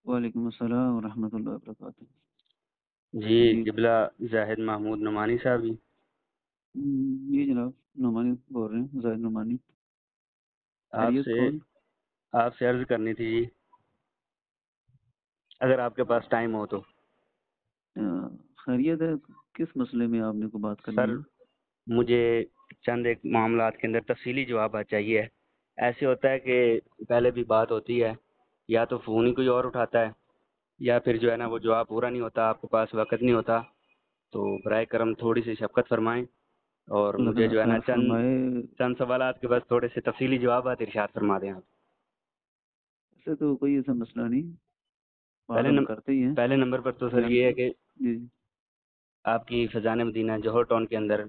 وعلیکم السلام ورحمۃ اللہ وبرکاتہ۔ جی جی قبلہ زاہد محمود نعمانی صاحب جی، جی جناب، نعمانی بول رہے ہیں، زاہد نعمانی۔ آپ خیریت؟ سے کون؟ آپ سے عرض کرنی تھی جی، اگر آپ کے پاس ٹائم ہو تو۔ خیریت ہے؟ کس مسئلے میں آپ نے کو بات کرنی سر ہے؟ مجھے چند ایک معاملات کے اندر تفصیلی جوابات چاہیے۔ ایسے ہوتا ہے کہ پہلے بھی بات ہوتی ہے، یا تو فون ہی کوئی اور اٹھاتا ہے، یا پھر جو ہے نا وہ جواب پورا نہیں ہوتا، آپ کے پاس وقت نہیں ہوتا، تو برائے کرم تھوڑی سی شفقت فرمائیں اور اللہ مجھے تعالیٰ جو ہے نا خیر فرمائے۔ چند سوالات کے بس تھوڑے سے تفصیلی جوابات ارشاد فرما دیں آپ۔ ایسے تو کوئی ایسا مسئلہ نہیں، بات پہلے ہم نم... کرتے ہی ہیں پہلے نمبر پر تو سر بیان۔ یہ ہے کہ جی آپ کی فیضان مدینہ جوہر ٹاؤن کے اندر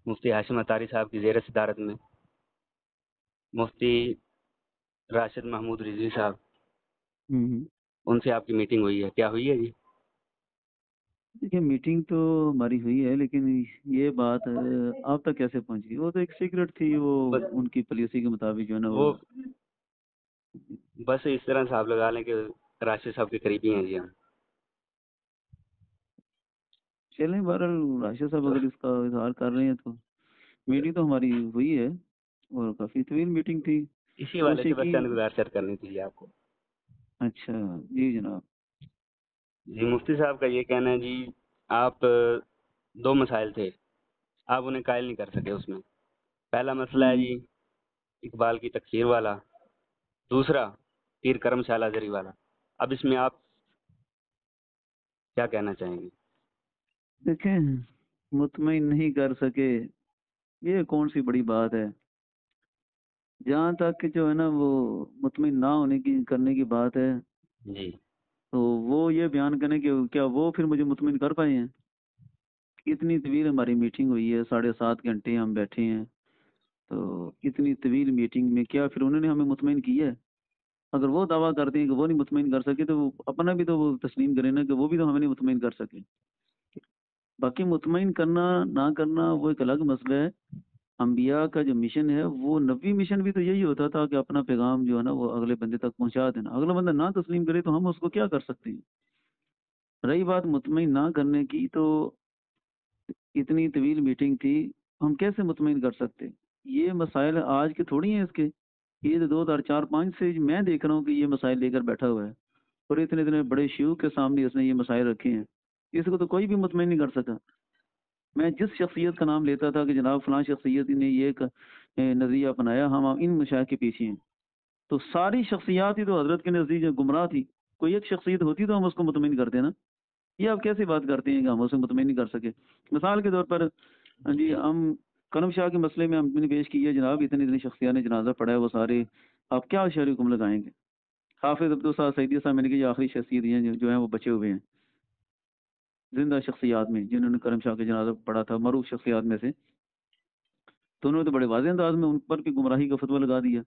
مفتی ہاشم اتاری صاحب کی زیر صدارت میں مفتی راشد محمود رضوی صاحب، ہوں۔ ان سے آپ کی میٹنگ ہوئی ہے، کیا ہوئی ہے جی؟ دیکھیے، میٹنگ تو ہماری ہوئی ہے، لیکن یہ بات آپ تک کیسے پہنچی؟ وہ تو ایک سیکرٹ تھی، وہ بس ان کی پالیسی کے مطابق جو ہے نا وہ۔ وہ بس اس طرح سے آپ لگا لیں کہ راشد صاحب کے قریبی ہیں جی ہم۔ چلیں، بہرحال راشد صاحب اگر اس کا اظہار کر رہے ہیں تو میٹنگ تو ہماری ہوئی ہے، اور کافی طویل میٹنگ تھی۔ اسی والے کوشش سے بس کی۔ چند گزارشات کرنی تھی جی آپ کو۔ اچھا جی جناب۔ جی مفتی صاحب کا یہ کہنا ہے جی، آپ دو مسائل تھے، آپ انہیں قائل نہیں کر سکے اس میں۔ پہلا مسئلہ ہے ہوں۔ جی اقبال کی تکفیر والا، دوسرا پیر کرم شالہ زری والا۔ اب اس میں آپ کیا کہنا چاہیں گے؟ دیکھیں، مطمئن نہیں کر سکے، یہ کون سی بڑی بات ہے؟ جہاں تک کہ جو ہے نا وہ مطمئن نہ ہونے کی کرنے کی بات ہے، جی تو وہ یہ بیان کریں کہ کیا وہ پھر مجھے مطمئن کر پائے ہیں؟ اتنی طویل ہماری میٹنگ ہوئی ہے، 7.5 گھنٹے ہم بیٹھے ہیں، تو اتنی طویل میٹنگ میں کیا پھر انہوں نے ہمیں مطمئن کیا ہے؟ اگر وہ دعویٰ کرتے ہیں کہ وہ نہیں مطمئن کر سکے، تو وہ اپنا بھی تو وہ تسلیم کریں نا کہ وہ بھی تو ہمیں نہیں مطمئن کر سکے۔ باقی مطمئن کرنا نہ کرنا وہ ایک الگ مسئلہ ہے۔ انبیاء کا جو مشن ہے، وہ نبی مشن بھی تو یہی ہوتا تھا کہ اپنا پیغام جو ہے نا وہ اگلے بندے تک پہنچا دینا، اگلا بندہ نہ تسلیم کرے تو ہم اس کو کیا کر سکتے ہیں؟ رہی بات مطمئن نہ کرنے کی، تو اتنی طویل میٹنگ تھی، ہم کیسے مطمئن کر سکتے؟ یہ مسائل آج کے تھوڑی ہیں، اس کے یہ تو 2004-05 سے میں دیکھ رہا ہوں کہ یہ مسائل لے کر بیٹھا ہوا ہے، اور اتنے اتنے بڑے شیوخ کے سامنے اس نے یہ مسائل رکھے ہیں، اس کو تو کوئی بھی مطمئن نہیں کر سکا۔ میں جس شخصیت کا نام لیتا تھا کہ جناب فلاں شخصیت نے یہ ایک نظریہ اپنایا، ہم ان مشاہد کے پیچھے ہیں، تو ساری شخصیات ہی تو حضرت کے نزدیک گمراہ تھی، کوئی ایک شخصیت ہوتی تو ہم اس کو مطمئن کرتے نا۔ یہ آپ کیسی بات کرتے ہیں کہ ہم اسے مطمئن نہیں کر سکے؟ مثال کے طور پر جی، جی ہم کرم شاہ کے مسئلے میں ہم نے پیش کی ہے جناب، اتنی اتنی شخصیات نے جنازہ پڑھا ہے، وہ سارے آپ کیا شعری حکم لگائیں گے؟ حافظ عبدالصاد سعیدی صاحب میں نے کہا یہ آخری شخصیت ہیں جو ہیں وہ بچے ہوئے ہیں زندہ شخصیات میں، جنہوں نے کرم شاہ کے جنازہ پڑھا تھا، معروف شخصیات میں سے، تو انہوں نے تو بڑے واضح انداز میں ان پر بھی گمراہی کا فتویٰ لگا دیا،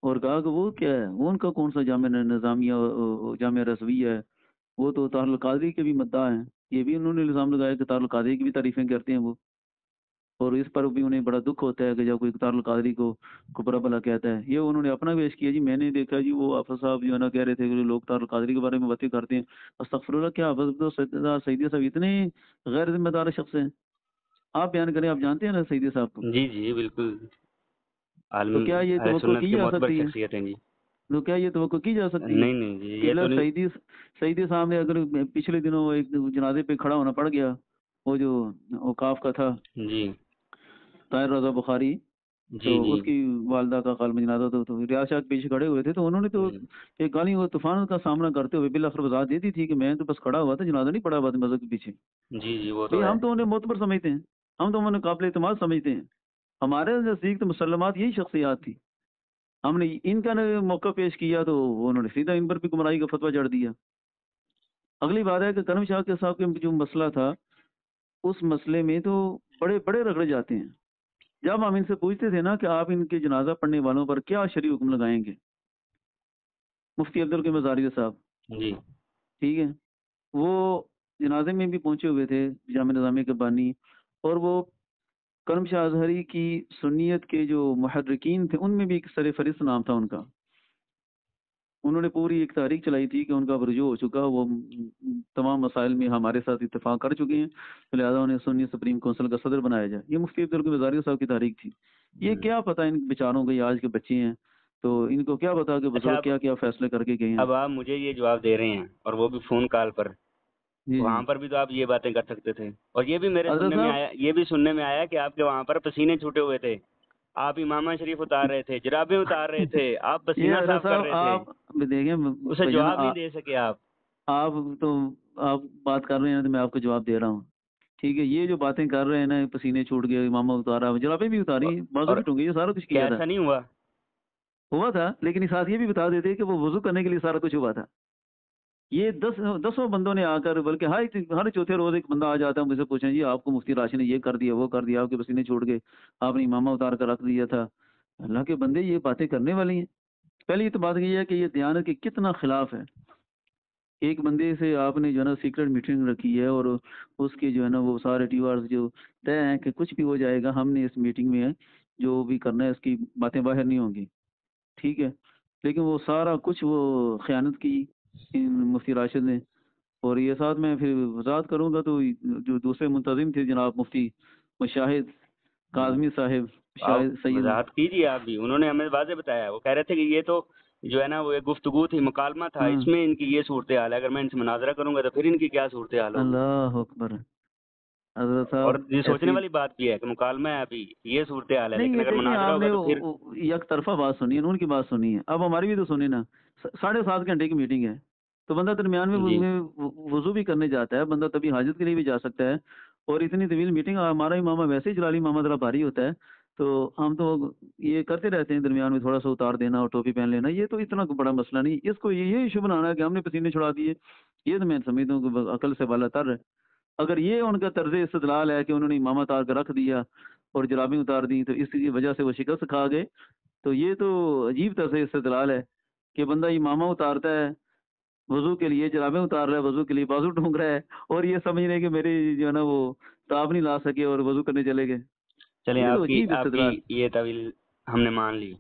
اور کہا کہ وہ کیا ہے، وہ ان کا کون سا جامع نظامیہ جامع رضویہ ہے، وہ تو طاہر القادری کے بھی مدعا ہیں۔ یہ بھی انہوں نے الزام لگایا کہ طاہر القادری کی بھی تعریفیں کرتے ہیں وہ، اور اس پر بھی انہیں بڑا دکھ ہوتا ہے کہ جب کوئی طاہر القادری کو برا بھلا کہتا ہے۔ یہ انہوں نے اپنا پیش کیا جی، میں نے دیکھا جی وہ حافظ صاحب جو ہے نا کہہ رہے تھے کہ لوگ طاہر القادری کے بارے میں باتیں کرتے ہیں، استغفر اللہ، کیا حافظ سعیدی صاحب اتنے غیر ذمہ دار شخص ہیں؟ آپ بیان کریں، آپ جانتے ہیں نا سعیدی صاحب کو؟ جی جی بالکل، تو عالم کیا یہ اہل توقع سنت کی کے جا معتبر سکتی ہے؟ شخصیت ہیں جی۔ تو کیا یہ توقع کی جا سکتی ہے؟ نہیں نہیں جی، یہ قبلہ تو نہیں۔ سعیدی صاحب نے اگر پچھلے دنوں ایک جنازے پہ کھڑا ہونا پڑ گیا، وہ جو اوقاف کا تھا، جی طاہر رضا بخاری، تو جی جی اس کی والدہ کا قلب جنازہ تو ریاض شاہ کے پیچھے کھڑے ہوئے تھے، تو انہوں نے تو ایک گالی و طوفان کا سامنا کرتے ہوئے بالآخر وضاحت دے دی تھی کہ میں تو بس کھڑا ہوا تھا، جنازہ نہیں پڑا ہوا تھا مذہب کے پیچھے۔ جی جی وہ تو بھئی ہے۔ ہم تو انہیں معتبر سمجھتے ہیں، ہم تو انہیں قابل اعتماد سمجھتے ہیں، ہمارے نزدیک تو مسلمات یہی شخصیات تھی، ہم نے ان کا موقع پیش کیا تو انہوں نے سیدھا ان پر بھی گمراہی کا فتویٰ جڑ دیا۔ اگلی بات ہے کہ کرم شاہ کے صاحب کے جو مسئلہ تھا، اس مسئلے میں تو بڑے بڑے رگڑے جاتے ہیں۔ جب ہم ان سے پوچھتے تھے نا کہ آپ ان کے جنازہ پڑھنے والوں پر کیا شرعی حکم لگائیں گے، مفتی عبدالقی مزاری صاحب، جی ٹھیک ہے، وہ جنازے میں بھی پہنچے ہوئے تھے، جامع نظامیہ کے بانی، اور وہ کرم شاہ اظہری کی سنیت کے جو محرکین تھے ان میں بھی ایک سر فہرست نام تھا ان کا۔ انہوں نے پوری ایک تاریخ چلائی تھی کہ ان کا رجوع ہو چکا، وہ تمام مسائل میں ہمارے ساتھ اتفاق کر چکے ہیں، تو لہٰذا انہیں سنی سپریم کونسل کا صدر بنایا جائے. یہ مفتی عبدالقی مزاری صاحب کی تاریخ تھی. یہ کیا پتہ ان بیچاروں کو، یہ آج کے بچے ہیں تو ان کو کیا پتا کہ اچھا، بزرگ کیا کیا فیصلے کر کے گئے ہیں. اب آپ مجھے یہ جواب دے رہے ہیں اور وہ بھی فون کال پر، جی وہاں جی پر بھی تو آپ یہ باتیں کر سکتے تھے. اور یہ بھی میرے حضرت سننے میں صاحب، آیا، یہ بھی سننے میں آیا کہ آپ کے وہاں پر پسینے چھوٹے ہوئے تھے، آپ امامہ شریف اتار رہے تھے، جرابیں اتار رہے تھے، آپ یہ پسینہ حضرت صاف کر صاحب رہے تھے، آپ دیکھیں اسے بھائی جان، جواب نہیں دے سکے آپ. آپ تو آپ بات کر رہے ہیں تو میں آپ کو جواب دے رہا ہوں. ٹھیک ہے، یہ جو باتیں کر رہے ہیں نا، پسینے چھوٹ گئے، امامہ اتارا، جرابیں بھی اتاری، بازو اور بھی ٹونگے، یہ سارا کچھ کیا کیا تھا. ایسا نہیں ہوا؟ ہوا تھا، لیکن ساتھ یہ بھی بتا دیتے کہ وہ وضو کرنے کے لیے سارا کچھ ہوا تھا. یہ دسوں بندوں نے آ کر، بلکہ ہر چوتھے روز ایک بندہ آ جاتا ہے مجھ سے پوچھیں جی آپ کو مفتی راشد نے یہ کر دیا، وہ کر دیا، آپ کے پسینے چھوٹ گئے، آپ نے امامہ اتار کر رکھ دیا تھا. اللہ کے بندے، یہ باتیں کرنے والی ہیں. پہلی تو بات یہ ہے کہ یہ دیانت کے کتنا خلاف ہے. ایک بندے سے آپ نے جو ہے نا سیکرٹ میٹنگ رکھی ہے، اور اس کے جو ہے نا وہ سارے ٹیوارز جو طے ہیں کہ کچھ بھی ہو جائے گا، ہم نے اس میٹنگ میں جو بھی کرنا ہے اس کی باتیں باہر نہیں ہوں گی. ٹھیک ہے، لیکن وہ سارا کچھ وہ خیانت کی مفتی راشد نے. اور یہ ساتھ میں پھر وضاحت کروں گا تو جو دوسرے منتظم تھے جناب مفتی مشاہد کاظمی صاحب، آپ شاہد سید. وضاحت کیجیے. آپ بھی، انہوں نے ہمیں واضح بتایا، وہ کہہ رہے تھے کہ یہ تو جو ہے نا وہ ایک گفتگو تھی، مکالمہ تھا، ہاں، اس میں ان کی یہ صورتحال ہے، اگر میں ان سے مناظرہ کروں گا تو پھر ان کی کیا صورتحال ہوگی. اللہ اکبر. حضرت اور صاحب یہ سوچنے ایسی والی بات بھی ہے کہ مکالمہ ہے، ابھی یہ صورتحال ہے، نہیں، لیکن یہ اگر دیکھیں مناظرہ آپ ہوگا نے تو پھر یک طرفہ بات سنی ہے، ان کی بات سنی ہے، اب ہماری بھی تو سنی نا. 7.5 گھنٹے کی میٹنگ ہے، تو بندہ درمیان جی. میں وضو بھی کرنے جاتا ہے، بندہ تبھی حاجت کے لیے بھی جا سکتا ہے. اور اتنی طویل میٹنگ، ہمارا امامہ ویسے ہی جلالی محمد ذرا بھاری ہوتا ہے، تو ہم تو یہ کرتے رہتے ہیں درمیان میں تھوڑا سا اتار دینا اور ٹوپی پہن لینا. یہ تو اتنا بڑا مسئلہ نہیں. اس کو یہ ایشو بنانا ہے کہ ہم نے پسینے چھڑا دیے، یہ تو میں سمجھتا ہوں کہ عقل سے بالا تر ہے. اگر یہ ان کا طرز استدلال ہے کہ انہوں نے امامہ اتار کر رکھ دیا اور جرابیں اتار دی تو اس کی وجہ سے وہ شکست کھا گئے، تو یہ تو عجیب طرز استدلال ہے کہ بندہ امامہ اتارتا ہے وضو کے لیے، جرابیں اتار رہا ہے وضو کے لیے، بازو ڈھونگ رہا ہے، اور یہ سمجھ رہے کہ میری جو ہے نا وہ تاب نہیں لا سکے اور وضو کرنے چلے گئے. چلیں، یہ تو عجیب آپ کی استدلال. یہ طویل ہم نے مان لی.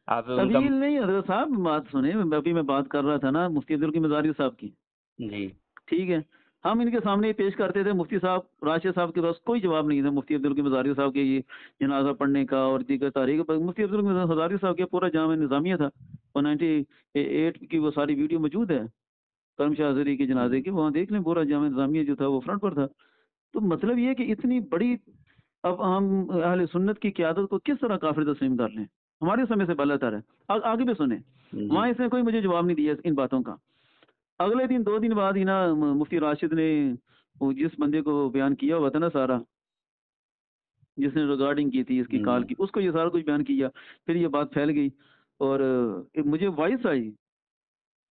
آپ ان کا. طویل نہیں حضرت صاحب، بات سنیں، ابھی میں بات کر رہا تھا نا مفتی عبدالقی مزاری صاحب کی. جی. ٹھیک ہے، ہم ان کے سامنے یہ پیش کرتے تھے، مفتی صاحب راشد صاحب کے پاس کوئی جواب نہیں تھا مفتی عبدالقی مزاری صاحب کے یہ جنازہ پڑھنے کا اور دیگر تاریخ پر. مفتی عبدالقی مزاری صاحب کے پورا جامع نظامیہ تھا، اور 98 کی وہ ساری ویڈیو موجود ہے کرم شاہ ازہری کے جنازے کی، وہاں دیکھ لیں، پورا جامع نظامیہ جو تھا وہ فرنٹ پر تھا. تو مطلب یہ کہ اتنی بڑی، اب ہم اہل سنت کی قیادت کو کس طرح کافر تسلیم کر لیں؟ ہمارے سمے سے بالاتر ہے. آگے بھی سنیں، جی. وہاں اس نے کوئی مجھے جواب نہیں دیا ان باتوں کا. اگلے دن 2 دن بعد ہی نا مفتی راشد نے وہ جس بندے کو بیان کیا ہوا تھا نا سارا، جس نے ریکارڈنگ کی تھی اس کی کال جی. کی، اس کو یہ سارا کچھ بیان کیا. پھر یہ بات پھیل گئی اور مجھے وائس آئی،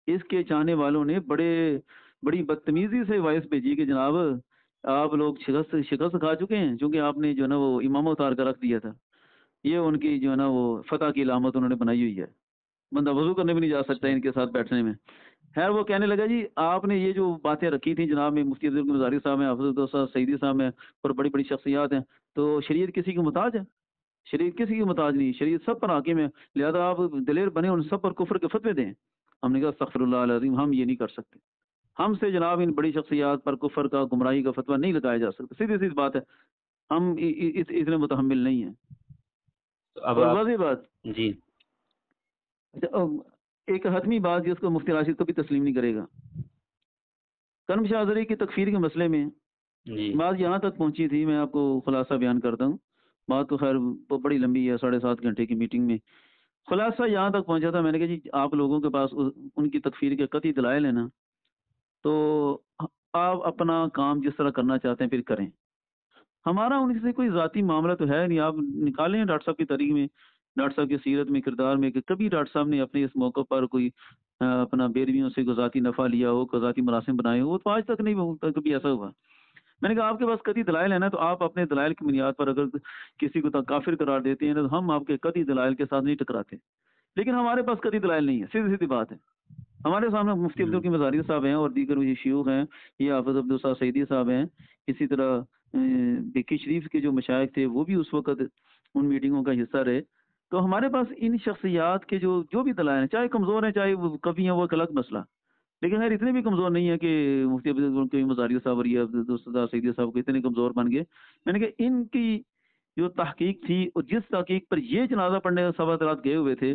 اس کے چاہنے والوں نے بڑی بدتمیزی سے وائس بھیجی کہ جناب آپ لوگ شکست کھا چکے ہیں، چونکہ آپ نے جو ہے نا وہ امامہ اتار کر رکھ دیا تھا. یہ ان کی جو ہے نا وہ فتح کی علامت انہوں نے بنائی ہوئی ہے. بندہ وضو کرنے بھی نہیں جا سکتا ان کے ساتھ بیٹھنے میں. خیر، وہ کہنے لگا جی آپ نے یہ جو باتیں رکھی تھیں جناب میں مفتی عبدالقی مزاری صاحب ہیں، حافظ صاحب سعیدی صاحب ہیں، اور بڑی بڑی شخصیات ہیں، تو شریعت کسی کی محتاج ہے؟ شریعت کسی کی محتاج نہیں، شریعت سب پر حاکم ہے، لہذا آپ دلیر بنے ان سب پر کفر کے فتوے دیں. ہم نے کہا استغفر اللہ العظیم، ہم یہ نہیں کر سکتے. ہم سے جناب ان بڑی شخصیات پر کفر کا، گمراہی کا فتویٰ نہیں لگایا جا سکتا. سیدھی سی بات ہے، ہم اتنے متحمل نہیں ہیں. تو اب اور آپ. واضح بات، جی. ایک حتمی بات جس کو مفتی راشد کبھی تسلیم نہیں کرے گا، کرم شاہ ازہری کی تکفیر کے مسئلے میں جی. بات یہاں تک پہنچی تھی. میں آپ کو خلاصہ بیان کرتا ہوں، بات تو خیر بڑی لمبی ہے، 7.5 گھنٹے کی میٹنگ میں خلاصہ یہاں تک پہنچا تھا. میں نے کہا جی آپ لوگوں کے پاس ان کی تکفیر کے قطعی دلائل ہیں نا، تو آپ اپنا کام جس طرح کرنا چاہتے ہیں پھر کریں. ہمارا ان سے کوئی ذاتی معاملہ تو ہے نہیں. آپ نکالیں ڈاکٹر صاحب کی تاریخ میں، ڈاکٹر صاحب کی سیرت میں، کردار میں، کہ کبھی ڈاکٹر صاحب نے اپنے اس موقع پر کوئی اپنا بیرویوں سے کوئی ذاتی نفع لیا ہو، کوئی ذاتی مراسم بنائے ہو، وہ تو آج تک نہیں کبھی ایسا ہوا. میں نے کہا آپ کے پاس قطعی دلائل ہے نا، تو آپ اپنے دلائل کی بنیاد پر اگر کسی کو کافر قرار دیتے ہیں تو ہم آپ کے قطعی دلائل کے ساتھ نہیں ٹکراتے. لیکن ہمارے پاس قطعی دلائل نہیں ہے، سیدھی سیدھی بات ہے. ہمارے سامنے مفتی عبدالقی مزاری صاحب ہیں اور دیگر یہ شیوخ ہیں، یہ حافظ عبدالصاحب سعیدی صاحب ہیں، اسی طرح بیکی شریف کے جو مشائخ تھے وہ بھی اس وقت ان میٹنگوں کا حصہ رہے. تو ہمارے پاس ان شخصیات کے جو بھی دلائل ہیں، چاہے کمزور ہیں چاہے وہ کبھی ہیں، وہ ایک الگ مسئلہ، لیکن خیر اتنے بھی کمزور نہیں ہے کہ مفتی عبد مزاری صاحب اور یہ عبدالستار سعیدی صاحب کو اتنے کمزور بن گئے. میں نے کہا ان کی جو تحقیق تھی اور جس تحقیق پر یہ جنازہ پڑھنے سبات رات گئے ہوئے تھے،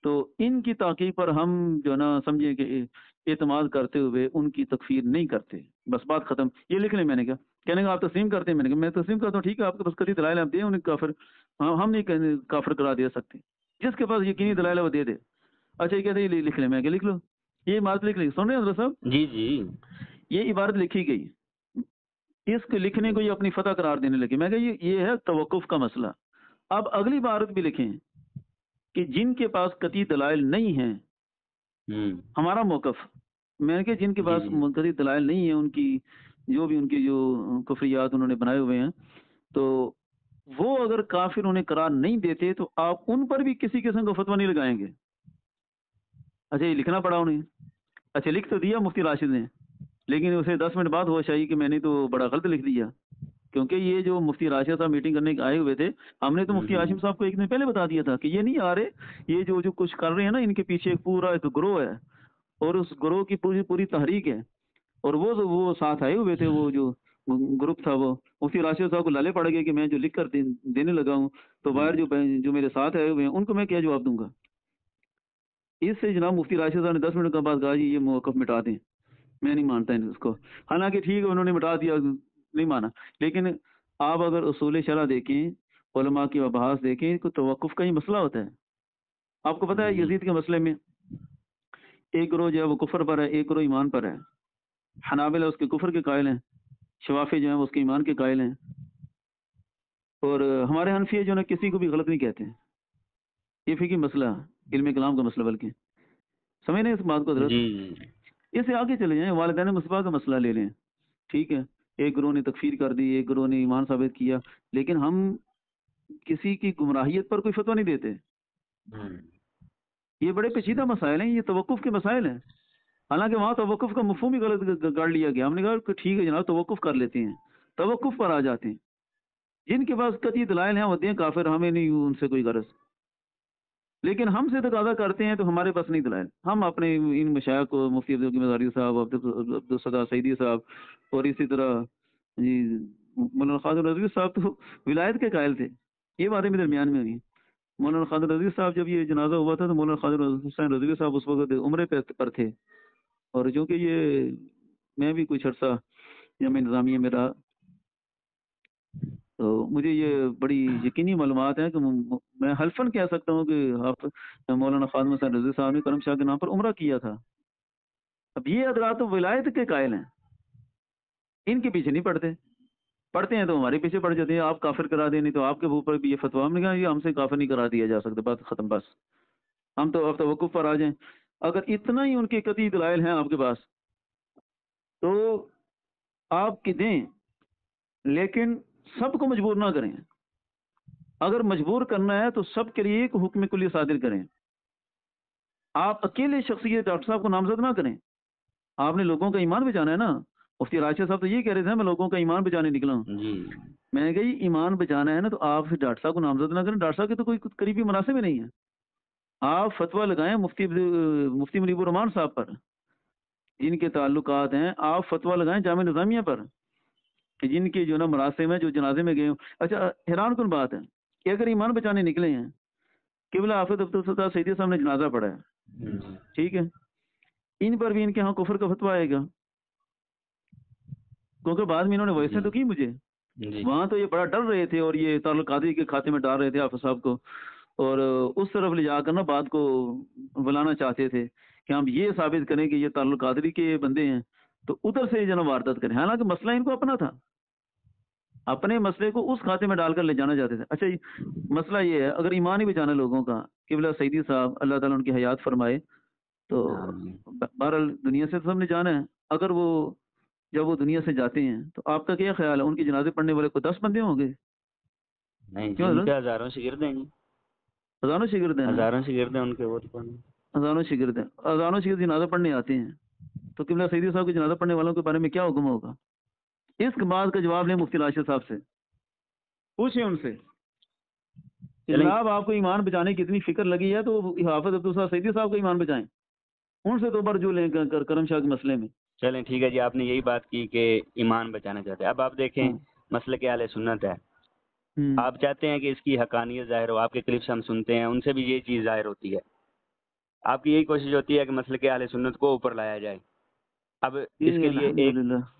تو ان کی تحقیق پر ہم جو ہے نا سمجھیں کہ اعتماد کرتے ہوئے ان کی تکفیر نہیں کرتے. بس بات ختم. یہ لکھ لیں. میں نے کہا کہنے کا آپ تسلیم کرتے ہیں؟ میں نے کہا میں تسلیم کرتا ہوں. ٹھیک ہے، آپ کے پاس کتنی دلائل آپ دیں انہیں کافر، ہم نہیں کافر کرا دے سکتے. جس کے پاس یقینی دلائل ہے وہ دے دے. اچھا یہ کہتے ہیں لکھ لیں. میں کہ لکھ لو، یہ عبارت لکھ لی. سن رہے ہیں حضرت صاحب؟ جی جی یہ عبارت لکھی گئی، اس کو لکھنے کو یہ اپنی فتح قرار دینے لگے. میں کہ یہ ہے توقف کا مسئلہ. اب اگلی عبارت بھی لکھیں کہ جن کے پاس قطعی دلائل نہیں ہیں ہمارا موقف. میں نے کہ جن کے پاس قطعی دلائل نہیں ہیں، ان کی جو بھی ان کی جو کفریات انہوں نے بنائے ہوئے ہیں، تو وہ اگر کافر انہیں قرار نہیں دیتے تو آپ ان پر بھی کسی قسم کا فتویٰ نہیں لگائیں گے. اچھا یہ لکھنا پڑا انہیں. اچھا لکھ تو دیا مفتی راشد نے، لیکن اسے 10 منٹ بعد ہوش آئی کہ میں نے تو بڑا غلط لکھ دیا، کیونکہ یہ جو مفتی راشد صاحب میٹنگ کرنے آئے ہوئے تھے، ہم نے تو مفتی ہاشم صاحب کو ایک دن پہلے بتا دیا تھا کہ یہ نہیں آ رہے، یہ جو کچھ کر رہے ہیں نا، ان کے پیچھے پورا ایک گروہ ہے اور اس گروہ کی پوری تحریک ہے، اور وہ ساتھ آئے ہوئے تھے. وہ جو گروپ تھا وہ مفتی راشد صاحب کو لالے پڑ گئے کہ میں جو لکھ کر دینے لگا ہوں، تو باہر جو میرے ساتھ آئے ہوئے ہیں ان کو میں کیا جواب دوں گا. اس سے جناب مفتی راشد صاحب نے 10 منٹ کے بعد کہا جی یہ موقف مٹا دیں. میں نہیں مانتا اس کو. حالانکہ ٹھیک ہے انہوں نے مٹا دیا، نہیں مانا، لیکن آپ اگر اصول شرع دیکھیں، علماء کی ابحاث دیکھیں، تو توقف کا ہی مسئلہ ہوتا ہے. آپ کو پتہ ہے یزید کے مسئلے میں ایک گروہ جو ہے وہ کفر پر ہے، ایک گروہ ایمان پر ہے. حنابلہ اس کے کفر کے قائل ہیں، شوافی جو ہیں وہ اس کے ایمان کے قائل ہیں، اور ہمارے حنفیہ جو ہے کسی کو بھی غلط نہیں کہتے ہیں. یہ فقہی مسئلہ، علم کلام کا مسئلہ، بلکہ سمجھ نہیں اس بات کو حضرت. اس سے آگے چلے جائیں، والدین مصباح کا مسئلہ لے لیں. ٹھیک ہے، ایک گروہ نے تکفیر کر دی، ایک گروہ نے ایمان ثابت کیا، لیکن ہم کسی کی گمراہیت پر کوئی فتویٰ نہیں دیتے. یہ بڑے پیچیدہ مسائل ہیں، یہ توقف کے مسائل ہیں. حالانکہ وہاں توقف کا مفہوم ہی غلط گاڑ لیا گیا. ہم نے کہا کہ ٹھیک ہے جناب توقف کر لیتے ہیں، توقف پر آ جاتے ہیں. جن کے پاس قطعی دلائل ہیں ہوتے ہیں کافر، ہمیں نہیں ان سے کوئی غرض. لیکن ہم سے تقاضا کرتے ہیں تو ہمارے پاس نہیں دلائل. ہم اپنے ان مشائخ کو، مفتی عبد مزاری صاحب، عبدالستار سعیدی صاحب، اور اسی طرح جی مولانا خادر رضوی صاحب تو ولایت کے قائل تھے. یہ باتیں بھی درمیان میں ہوئی. مولانا خادر رضوی صاحب جب یہ جنازہ ہوا تھا تو مولانا خادر حسین رضوی صاحب اس وقت عمرے پر تھے، اور چونکہ یہ میں بھی کچھ عرصہ جامعہ نظامیہ میں رہا، تو مجھے یہ بڑی یقینی معلومات ہیں کہ میں حلفاً کہہ سکتا ہوں کہ مولانا خادم حسین رضوی صاحب نے کرم شاہ کے نام پر عمرہ کیا تھا. اب یہ حضرات تو ولایت کے قائل ہیں، ان کے پیچھے نہیں پڑتے ہیں تو ہمارے پیچھے پڑ جاتے ہیں. آپ کافر کرا دیں، نہیں تو آپ کے اوپر بھی یہ فتویٰ. ہم نے کہا یہ ہم سے کافر نہیں کرا دیا جا سکتا، بات ختم. بس ہم تو اب توقف پر آ جائیں. اگر اتنا ہی ان کے قطعی دلائل ہیں آپ کے پاس تو آپ کی دیں، لیکن سب کو مجبور نہ کریں. اگر مجبور کرنا ہے تو سب کے لیے ایک حکم کلی صادر کریں. آپ اکیلے شخصیت ڈاکٹر صاحب کو نامزد نہ کریں. آپ نے لوگوں کا ایمان بچانا ہے نا. مفتی راشد صاحب تو یہ کہہ رہے تھے میں لوگوں کا ایمان بچانے نکلا ہوں. میں نے کہا یہ ایمان بچانا ہے نا تو آپ ڈاکٹر صاحب کو نامزد نہ کریں. ڈاکٹر صاحب کے تو کوئی قریبی مناسب ہی نہیں ہے. آپ فتویٰ لگائیں مفتی منیب الرحمان صاحب پر، جن کے تعلقات ہیں. آپ فتویٰ لگائیں جامعہ نظامیہ پر، جن کے جو نا مراسم میں جو جنازے میں گئے ہوں. اچھا حیران کن بات ہے کہ اگر ایمان بچانے نکلے ہیں، قبلہ حافظ عبدالستار سعیدی صاحب نے جنازہ پڑھا ہے، ٹھیک ہے، ان پر بھی ان کے ہاں کفر کا فتویٰ آئے گا، کیونکہ بعد میں انہوں نے ویسے تو کی مجھے. وہاں تو یہ بڑا ڈر رہے تھے اور یہ تعلق قادری کے کھاتے میں ڈال رہے تھے حافظ صاحب کو، اور اس طرف لے جا کر نا بات کو بلانا چاہتے تھے کہ ہم یہ ثابت کریں کہ یہ تعلق قادری کے بندے ہیں، تو ادھر سے جناب واردات کریں. حالانکہ مسئلہ ان کو اپنا تھا، اپنے مسئلے کو اس کھاتے میں ڈال کر لے جانا چاہتے تھے. اچھا مسئلہ یہ ہے اگر ایمان ہی بچانا لوگوں کا، قبلہ سعیدی صاحب اللہ تعالیٰ ان کی حیات فرمائے، تو بہرحال دنیا سے تو سب نے جانا ہے. اگر وہ جب وہ دنیا سے جاتے ہیں تو آپ کا کیا خیال ہے؟ ان کی جنازے پڑھنے والے کو 10 بندے ہوں گے؟ نہیں جی، ان کے ہزاروں شاگرد ہیں. ہزاروں شاگرد ہیں، ہزاروں شاگرد ہیں ان کے. وہ ہزاروں شاگرد ہیں، ہزاروں شاگرد جنازہ پڑھنے آتے ہیں، تو قبلہ سعیدی صاحب کے جنازہ پڑھنے والوں کے بارے میں کیا حکم ہوگا؟ اس بات کا جواب لیں مفتی راشد صاحب سے، پوچھیں ان سے. جناب آپ کو ایمان بچانے کی اتنی فکر لگی ہے تو حافظ عبدالصمد سعیدی صاحب کو ایمان بچائیں، ان سے تو برجو لیں کرم شاہ کے مسئلے میں۔ چلیں ٹھیک ہے جی، آپ نے یہی بات کی کہ ایمان بچانا چاہتے ہیں۔ اب آپ دیکھیں مسلک اہل سنت ہے، آپ چاہتے ہیں کہ اس کی حقانیت ظاہر ہو، آپ کے کلپس ہم سنتے ہیں ان سے بھی یہ چیز ظاہر ہوتی ہے، آپ کی یہی کوشش ہوتی ہے کہ مسلک اہل سنت کو اوپر لایا جائے۔ اب اس کے لیے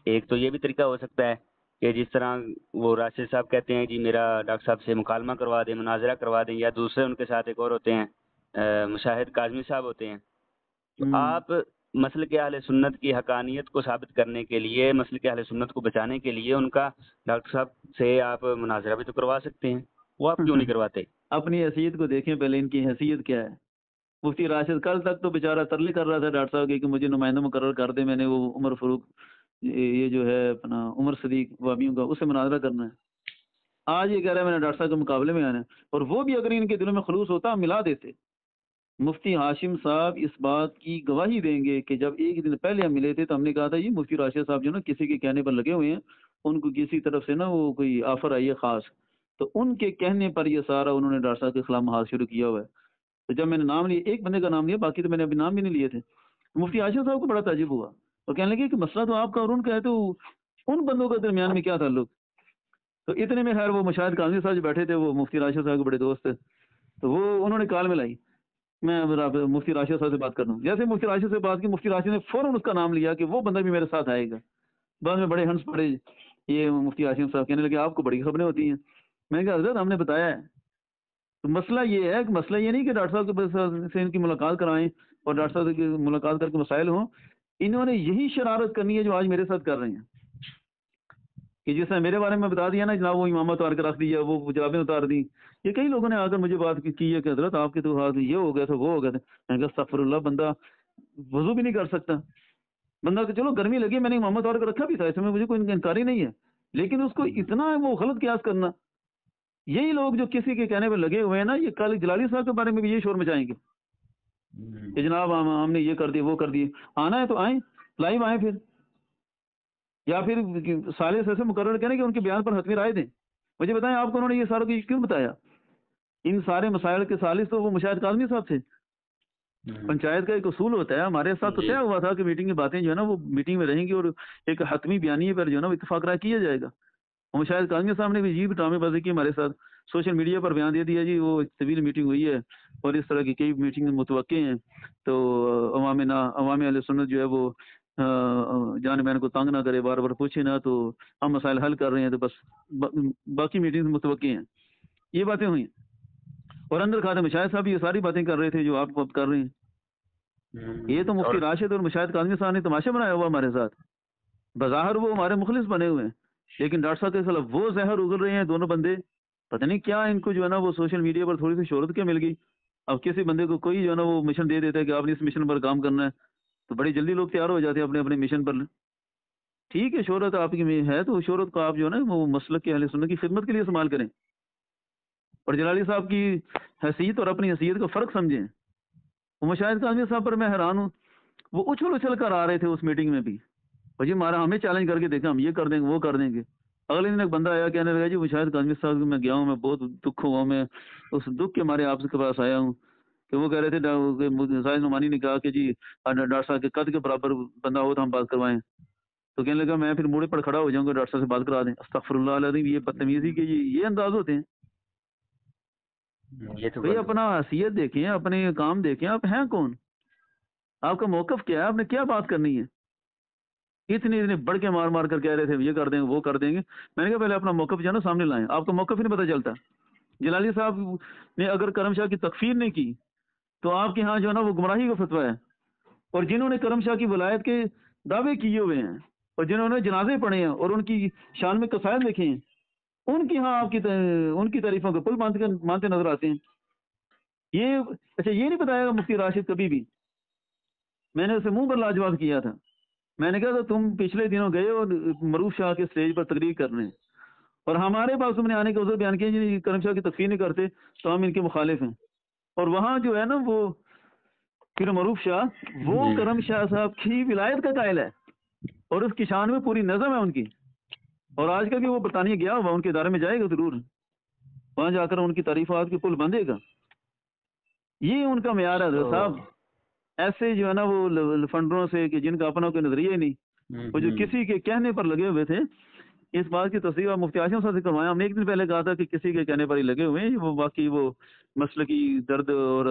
ایک تو یہ بھی طریقہ ہو سکتا ہے کہ جس طرح وہ راشد صاحب کہتے ہیں جی میرا ڈاکٹر صاحب سے مکالمہ کروا دیں، مناظرہ کروا دیں، یا دوسرے ان کے ساتھ ایک اور ہوتے ہیں مشاہد کاظمی صاحب ہوتے ہیں، تو آپ مسلک اہل سنت کی حقانیت کو ثابت کرنے کے لیے، مسلک اہل سنت کو بچانے کے لیے ان کا ڈاکٹر صاحب سے آپ مناظرہ بھی تو کروا سکتے ہیں، وہ آپ کیوں نہیں کرواتے؟ اپنی حیثیت کو دیکھیں پہلے، ان کی حیثیت کیا ہے۔ مفتی راشد کل تک تو بیچارہ ترلی کر رہا تھا ڈاکٹر صاحب کی کہ مجھے نمائندہ مقرر کر دے، میں نے وہ عمر فاروق یہ جو ہے اپنا عمر صدیق وابیوں کا، اس سے مناظرہ کرنا ہے۔ آج یہ کہہ رہا ہے میں نے ڈاکٹر صاحب کے مقابلے میں آنا ہے، اور وہ بھی اگر ان کے دلوں میں خلوص ہوتا ہم ملا دیتے۔ مفتی ہاشم صاحب اس بات کی گواہی دیں گے کہ جب ایک دن پہلے ہم ملے تھے تو ہم نے کہا تھا یہ مفتی راشد صاحب جو نا کسی کے کہنے پر لگے ہوئے ہیں، ان کو کسی طرف سے نا وہ کوئی آفر آئی ہے خاص، تو ان کے کہنے پر یہ سارا انہوں نے ڈاکٹر صاحب کے خلاف محاذ شروع کیا ہوا ہے۔ تو جب میں نے نام لیا، ایک بندے کا نام لیا، باقی تو میں نے ابھی نام بھی نہیں لیے تھے، مفتی ہاشم صاحب کو بڑا تعجب ہوا، تو کہنے لگے کہ مسئلہ تو آپ کا اور ان کا ہے، تو ان بندوں کے درمیان میں کیا تعلق؟ تو اتنے میں خیر وہ مشاہد کاظمی صاحب جو بیٹھے تھے وہ مفتی راشد صاحب کے بڑے دوست تھے، تو وہ انہوں نے کال میں لائی، میں مفتی راشد صاحب سے بات کر رہا ہوں۔ جیسے مفتی راشد سے بات کی، مفتی راشد نے فوراً اس کا نام لیا کہ وہ بندہ بھی میرے ساتھ آئے گا۔ بعد میں بڑے ہنس پڑے یہ مفتی ہاشم صاحب، کہنے لگے آپ کو بڑی خبریں ہوتی ہیں۔ میں نے کہا حضرت ہم نے بتایا ہے، تو مسئلہ یہ ہے کہ مسئلہ یہ نہیں کہ ڈاکٹر صاحب سے ان کی ملاقات کرائیں اور ڈاکٹر صاحب کی ملاقات کر کے مسائل ہوں، انہوں نے یہی شرارت کرنی ہے جو آج میرے ساتھ کر رہے ہیں، کہ جس نے میرے بارے میں بتا دیا نا جناب وہ امامہ اتار کے رکھ دیا، وہ جرابیں اتار دی۔ یہ کئی لوگوں نے آ کر مجھے بات کی ہے کہ حضرت آپ کے تو ہاتھ یہ ہو گیا تھا وہ ہو گیا تھا۔ میں نے کہا استغفر اللہ، بندہ وضو بھی نہیں کر سکتا، بندہ کہ چلو گرمی لگی میں نے امامہ اتار کے رکھا بھی تھا، اس میں مجھے کوئی انکاری نہیں ہے، لیکن اس کو اتنا وہ غلط قیاس کرنا، یہی لوگ جو کسی کے کہنے پہ لگے ہوئے ہیں نا، یہ کل جلالی صاحب کے بارے میں بھی یہ شور مچائیں گے کہ جناب ہم نے یہ کر دیا وہ کر دیا۔ آنا ہے تو آئیں، لائیو آئیں پھر، یا پھر ثالث ایسے مقرر کریں کہ ان کے بیان پر حتمی رائے دیں۔ مجھے بتائیں آپ کو انہوں نے یہ سارا کچھ کیوں بتایا؟ ان سارے مسائل کے ثالث تو وہ مشاہد کاظمی صاحب تھے۔ پنچایت کا ایک اصول ہوتا ہے، ہمارے ساتھ تو طے ہوا تھا کہ میٹنگ کی باتیں جو ہے نا وہ میٹنگ میں رہیں گی اور ایک حتمی بیانیے پر جو ہے نا اتفاق رائے کیا جائے گا۔ مشاہد کاظمی صاحب نے بھی عجیب ڈرامے بازی کی ہمارے ساتھ، سوشل میڈیا پر بیان دے دیا جی وہ طویل میٹنگ ہوئی ہے اور اس طرح کی کئی میٹنگ متوقع ہیں، تو عوام اہل سنت جو ہے وہ جان بہن کو تنگ نہ کرے، بار بار پوچھے نہ، تو ہم مسائل حل کر رہے ہیں، تو بس باقی میٹنگ متوقع ہیں۔ یہ باتیں ہوئی اور اندر خادم مشاہد صاحب یہ ساری باتیں کر رہے تھے جو آپ اب کر رہے ہیں۔ یہ تو مفتی راشد اور مشاہد کاظمی صاحب نے تماشا بنایا ہوا ہمارے ساتھ، بظاہر وہ ہمارے مخلص بنے ہوئے ہیں، لیکن ڈاکٹر صاحب کے خلاف وہ زہر اگل رہے ہیں دونوں بندے، پتہ نہیں کیا ان کو جو ہے نا وہ سوشل میڈیا پر تھوڑی سی شہرت کیا مل گئی۔ اب کسی بندے کو کوئی جو ہے نا وہ مشن دے دیتا ہے کہ آپ نے اس مشن پر کام کرنا ہے، تو بڑی جلدی لوگ تیار ہو جاتے ہیں اپنے اپنے مشن پر۔ ٹھیک ہے شہرت آپ کی ہے تو شہرت کو آپ جو ہے نا وہ مسلک کے اہل سنت کی خدمت کے لیے استعمال کریں، اور جلالی صاحب کی حیثیت اور اپنی حیثیت کا فرق سمجھیں۔ وہ مشاہد کاظمی صاحب پر میں حیران ہوں، وہ اچھل کر آ رہے تھے اس میٹنگ میں بھی، اور جی ہمارا ہمیں چیلنج کر کے دیکھا ہم یہ کر دیں گے وہ کر دیں گے۔ اگلے دن ایک بندہ آیا کہنے لگا جی مشاہد کاظمی صاحب میں گیا ہوں، میں بہت دکھ ہوا، میں اس دکھ کے مارے آپ کے پاس آیا ہوں، کہ وہ کہہ رہے تھے زاہد نعمانی نے کہا کہ جی ڈاکٹر صاحب کے قد کے برابر بندہ ہو تو ہم بات کروائیں، تو کہنے لگا میں پھر موڑے پر کھڑا ہو جاؤں گا ڈاکٹر صاحب سے بات کرا دیں۔ استغفر اللہ العظیم، یہ بدتمیزی کے یہ انداز ہوتے ہیں؟ بھئی اپنا حیثیت دیکھیں، اپنے کام دیکھیں، آپ ہیں کون، آپ کا موقف کیا ہے، آپ نے کیا بات کرنی ہے؟ اتنے بڑھ کے مار کر کہہ رہے تھے یہ کر دیں گے وہ کر دیں گے۔ میں نے کہا پہلے اپنا موقف جو ہے نا سامنے لائیں، آپ کا موقف ہی نہیں پتہ چلتا۔ جلالی صاحب نے اگر کرم شاہ کی تکفیر نہیں کی تو آپ کے ہاں جو ہے نا وہ گمراہی کا فتویٰ ہے، اور جنہوں نے کرم شاہ کی ولایت کے دعوے کیے ہوئے ہیں اور جنہوں نے جنازے پڑھے ہیں اور ان کی شان میں قصائد لکھے ہیں، ان کی ہاں آپ کی ان کی تعریفوں کو پل مانتے نظر آتے ہیں۔ یہ اچھا یہ نہیں بتایا گا مفتی راشد کبھی بھی، میں نے اسے منہ پر لاجواب کیا تھا، میں نے کہا تھا تم پچھلے دنوں گئے اور معروف شاہ کے اسٹیج پر تقریر کر رہے ہیں اور ہمارے پاس تم نے آنے کا عذر بیان کیا جی کرم شاہ کی تکفیر نہیں کرتے تو ہم ان کے مخالف ہیں، اور وہاں جو ہے نا وہ پھر معروف شاہ وہ کرم شاہ صاحب کی ولایت کا قائل ہے اور اس کی شان میں پوری نظم ہے ان کی، اور آج کل بھی وہ برطانیہ گیا ہوا ان کے ادارے میں جائے گا ضرور، وہاں جا کر ان کی تعریفات کے پل باندھے گا. یہ ان کا معیار ہے حضرت صاحب. ایسے جو ہے نا وہ فنڈروں سے کہ جن کا اپنا کوئی نظریہ ہی نہیں، وہ جو کسی کے کہنے پر لگے ہوئے تھے. اس بات کی تصدیق مفتی عاصم صاحب سے کروایا ہم نے ایک دن پہلے کہا تھا کہ کسی کے کہنے پر ہی لگے ہوئے ہیں، وہ باقی وہ مسلکی درد اور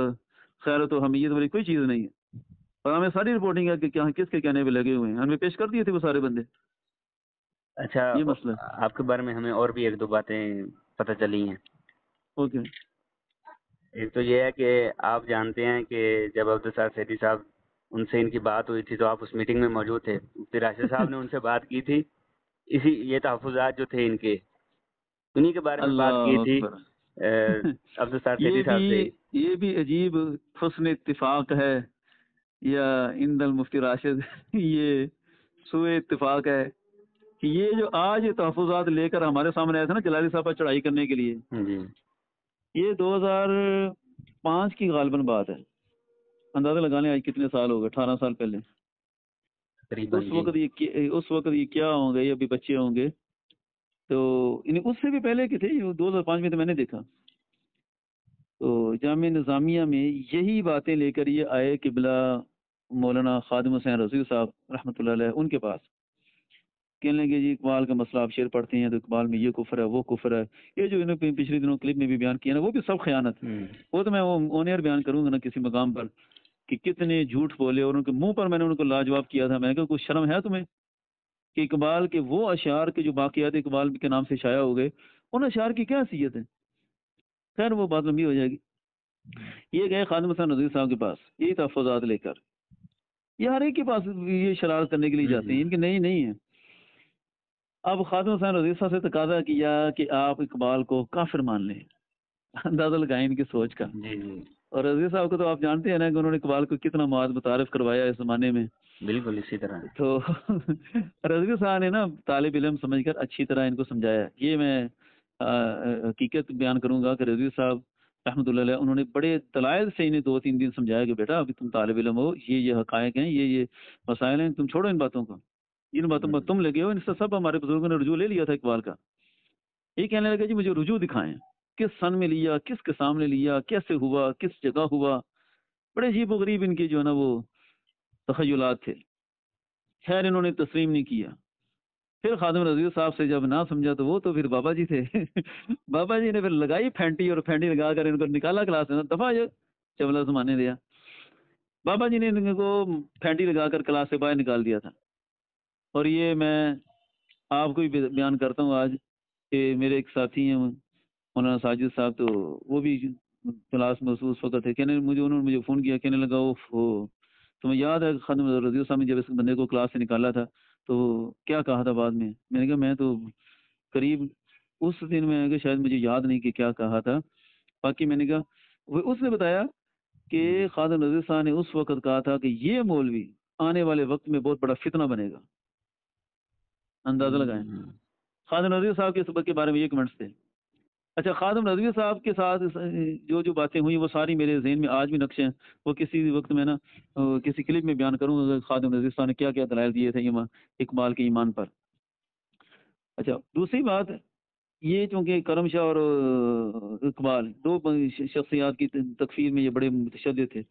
خیرت و حمیت والی کوئی چیز نہیں ہے. اور ہمیں ساری رپورٹنگ ہے کہ کیا کس کے کہنے پہ لگے ہوئے ہیں، ہمیں پیش کر دیے تھے وہ سارے بندے. اچھا، یہ مسئلہ. آپ کے بارے میں ہمیں اور بھی ایک دو باتیں پتہ چلی ہیں. اوکے. ایک تو یہ ہے کہ آپ جانتے ہیں کہ جب عبدالساتھ سیٹھی صاحب ان سے ان کی بات ہوئی تھی تو آپ اس میٹنگ میں موجود تھے. پھر راشد صاحب نے ان سے بات کی تھی، اسی یہ تحفظات جو تھے ان کے، انہی کے بارے میں بات کی اللہ تھی اکبر. عبدالساتھ سیٹھی صاحب سے. یہ بھی عجیب حسن اتفاق ہے یا عند المفتی راشد یہ سوء اتفاق ہے کہ یہ جو آج یہ تحفظات لے کر ہمارے سامنے آیا تھا نا جلالی صاحب پر چڑھائی کرنے کے لیے، جی یہ 2005 کی غالباً بات ہے. اندازہ لگانے آج کتنے سال ہو گئے، 18 سال پہلے. تقریباً. اس وقت یہ کیا ہوں گے، یہ ابھی بچے ہوں گے تو اس سے بھی پہلے کے تھے. 2005 میں تو میں نے دیکھا. تو جامعہ نظامیہ میں یہی باتیں لے کر یہ آئے کہ بلا مولانا خادم حسین رضوی صاحب رحمۃ اللہ علیہ ان کے پاس. کہنے لگے جی اقبال کا مسئلہ آپ شعر پڑھتے ہیں تو اقبال میں یہ کفر ہے وہ کفر ہے. یہ جو انہوں نے پچھلے دنوں کلپ میں بھی بیان کیا نا وہ بھی سب خیانت. وہ تو میں وہ آن ایئر بیان کروں گا نا کسی مقام پر کہ کتنے جھوٹ بولے، اور ان کے منہ پر میں نے ان کو لاجواب کیا تھا. میں نے کہا کوئی شرم ہے تمہیں کہ اقبال کے وہ اشعار کے جو باقیات اقبال کے نام سے شائع ہو گئے، ان اشعار کی کیا حیثیت ہے. خیر وہ بات لمبی ہو جائے گی. یہ گئے خادم حسین رضوی صاحب کے پاس یہی تحفظات لے کر. یہ ہر ایک کے پاس یہ شرارت کرنے کے لیے جاتے ہیں، ان کے نہیں ہیں. اب خادم حسین رضوی صاحب سے تقاضا کیا کہ آپ اقبال کو کافر مان لیں. اندازہ لگائیں ان کی سوچ کا. اور رضوی صاحب کو تو آپ جانتے ہیں نا کہ انہوں نے اقبال کو کتنا مواد متعارف کروایا اس زمانے میں. بالکل اسی طرح. تو رضوی صاحب نے نا طالب علم سمجھ کر اچھی طرح ان کو سمجھایا. یہ میں حقیقت بیان کروں گا کہ رضوی صاحب رحمۃ اللہ علیہ انہوں نے بڑے دلائل سے انہیں 2-3 دن سمجھایا کہ بیٹا ابھی تم طالب علم ہو، یہ حقائق ہیں، یہ مسائل ہیں، تم چھوڑو ان باتوں کو، جن باتوں پر تم لگے ہو ان سے سب ہمارے بزرگوں نے رجوع لے لیا تھا اقبال کا. یہ کہنے لگا جی مجھے رجوع دکھائیں، کس سن میں لیا، کس کے سامنے لیا، کیسے ہوا، کس جگہ ہوا. بڑے عجیب و غریب ان کے جو ہے نا وہ تخیلات تھے. خیر انہوں نے تسلیم نہیں کیا. پھر خادم رضوی صاحب سے جب نہ سمجھا تو وہ تو پھر بابا جی تھے. بابا جی نے پھر لگائی پھینٹی، اور پھینٹی لگا کر ان کو نکالا کلاس میں. دفعہ جو چبلا زمانے دیا. بابا جی نے ان کو پھینٹی لگا کر کلاس سے باہر نکال دیا تھا. اور یہ میں آپ کو بھی بیان کرتا ہوں آج کہ میرے ایک ساتھی ہیں مولانا ساجد صاحب، تو وہ بھی کلاس میں اس وقت تھے. انہوں نے مجھے فون کیا، کہنے لگا تمہیں یاد ہے خادم رضوی صاحب نے جب اس بندے کو کلاس سے نکالا تھا تو کیا کہا تھا بعد میں. میں نے کہا میں تو قریب اس دن میں کہ شاید مجھے یاد نہیں کہ کیا کہا تھا. باقی میں نے کہا اس نے بتایا کہ خادم رضوی صاحب نے اس وقت کہا تھا کہ یہ مولوی آنے والے وقت میں بہت بڑا فتنہ بنے گا. اندازہ لگائیں. خادم رضوی صاحب کے سبق کے بارے میں یہ کمنٹس تھے. اچھا خادم رضوی صاحب کے ساتھ جو باتیں ہوئی وہ ساری میرے ذہن میں آج بھی نقش ہیں. وہ کسی وقت میں نا کسی کلپ میں بیان کروں گا خادم رضوی صاحب نے کیا کیا دلائل دیے تھے اقبال کے ایمان پر. اچھا دوسری بات یہ چونکہ کرم شاہ اور اقبال دو شخصیات کی تکفیر میں یہ بڑے متشدد تھے.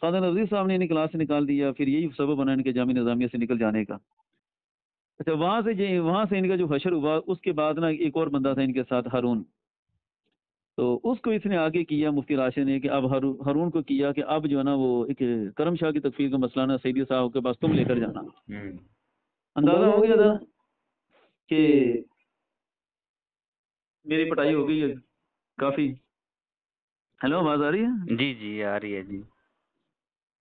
خادم رضوی صاحب نے انہیں کلاس سے نکال دیا، پھر یہی سبب بنا ان کے جامعہ نظامیہ سے نکل جانے کا. اچھا وہاں سے ان کا جو حشر ہوا اس کے بعد نا ایک اور بندہ تھا ان کے ساتھ ہارون. تو اس کو اس نے آگے کیا مفتی راشد نے کہ اب ہارون کو کیا کہ اب جو ہے نا وہ ایک کرم شاہ کی تکفیر کا مسئلہ نا سیدی صاحب کے پاس تم لے کر جانا. اندازہ ہو گیا تھا کہ میری پٹائی ہو گئی ہے کافی. ہیلو آواز آ رہی ہے؟ جی جی آ رہی ہے. جی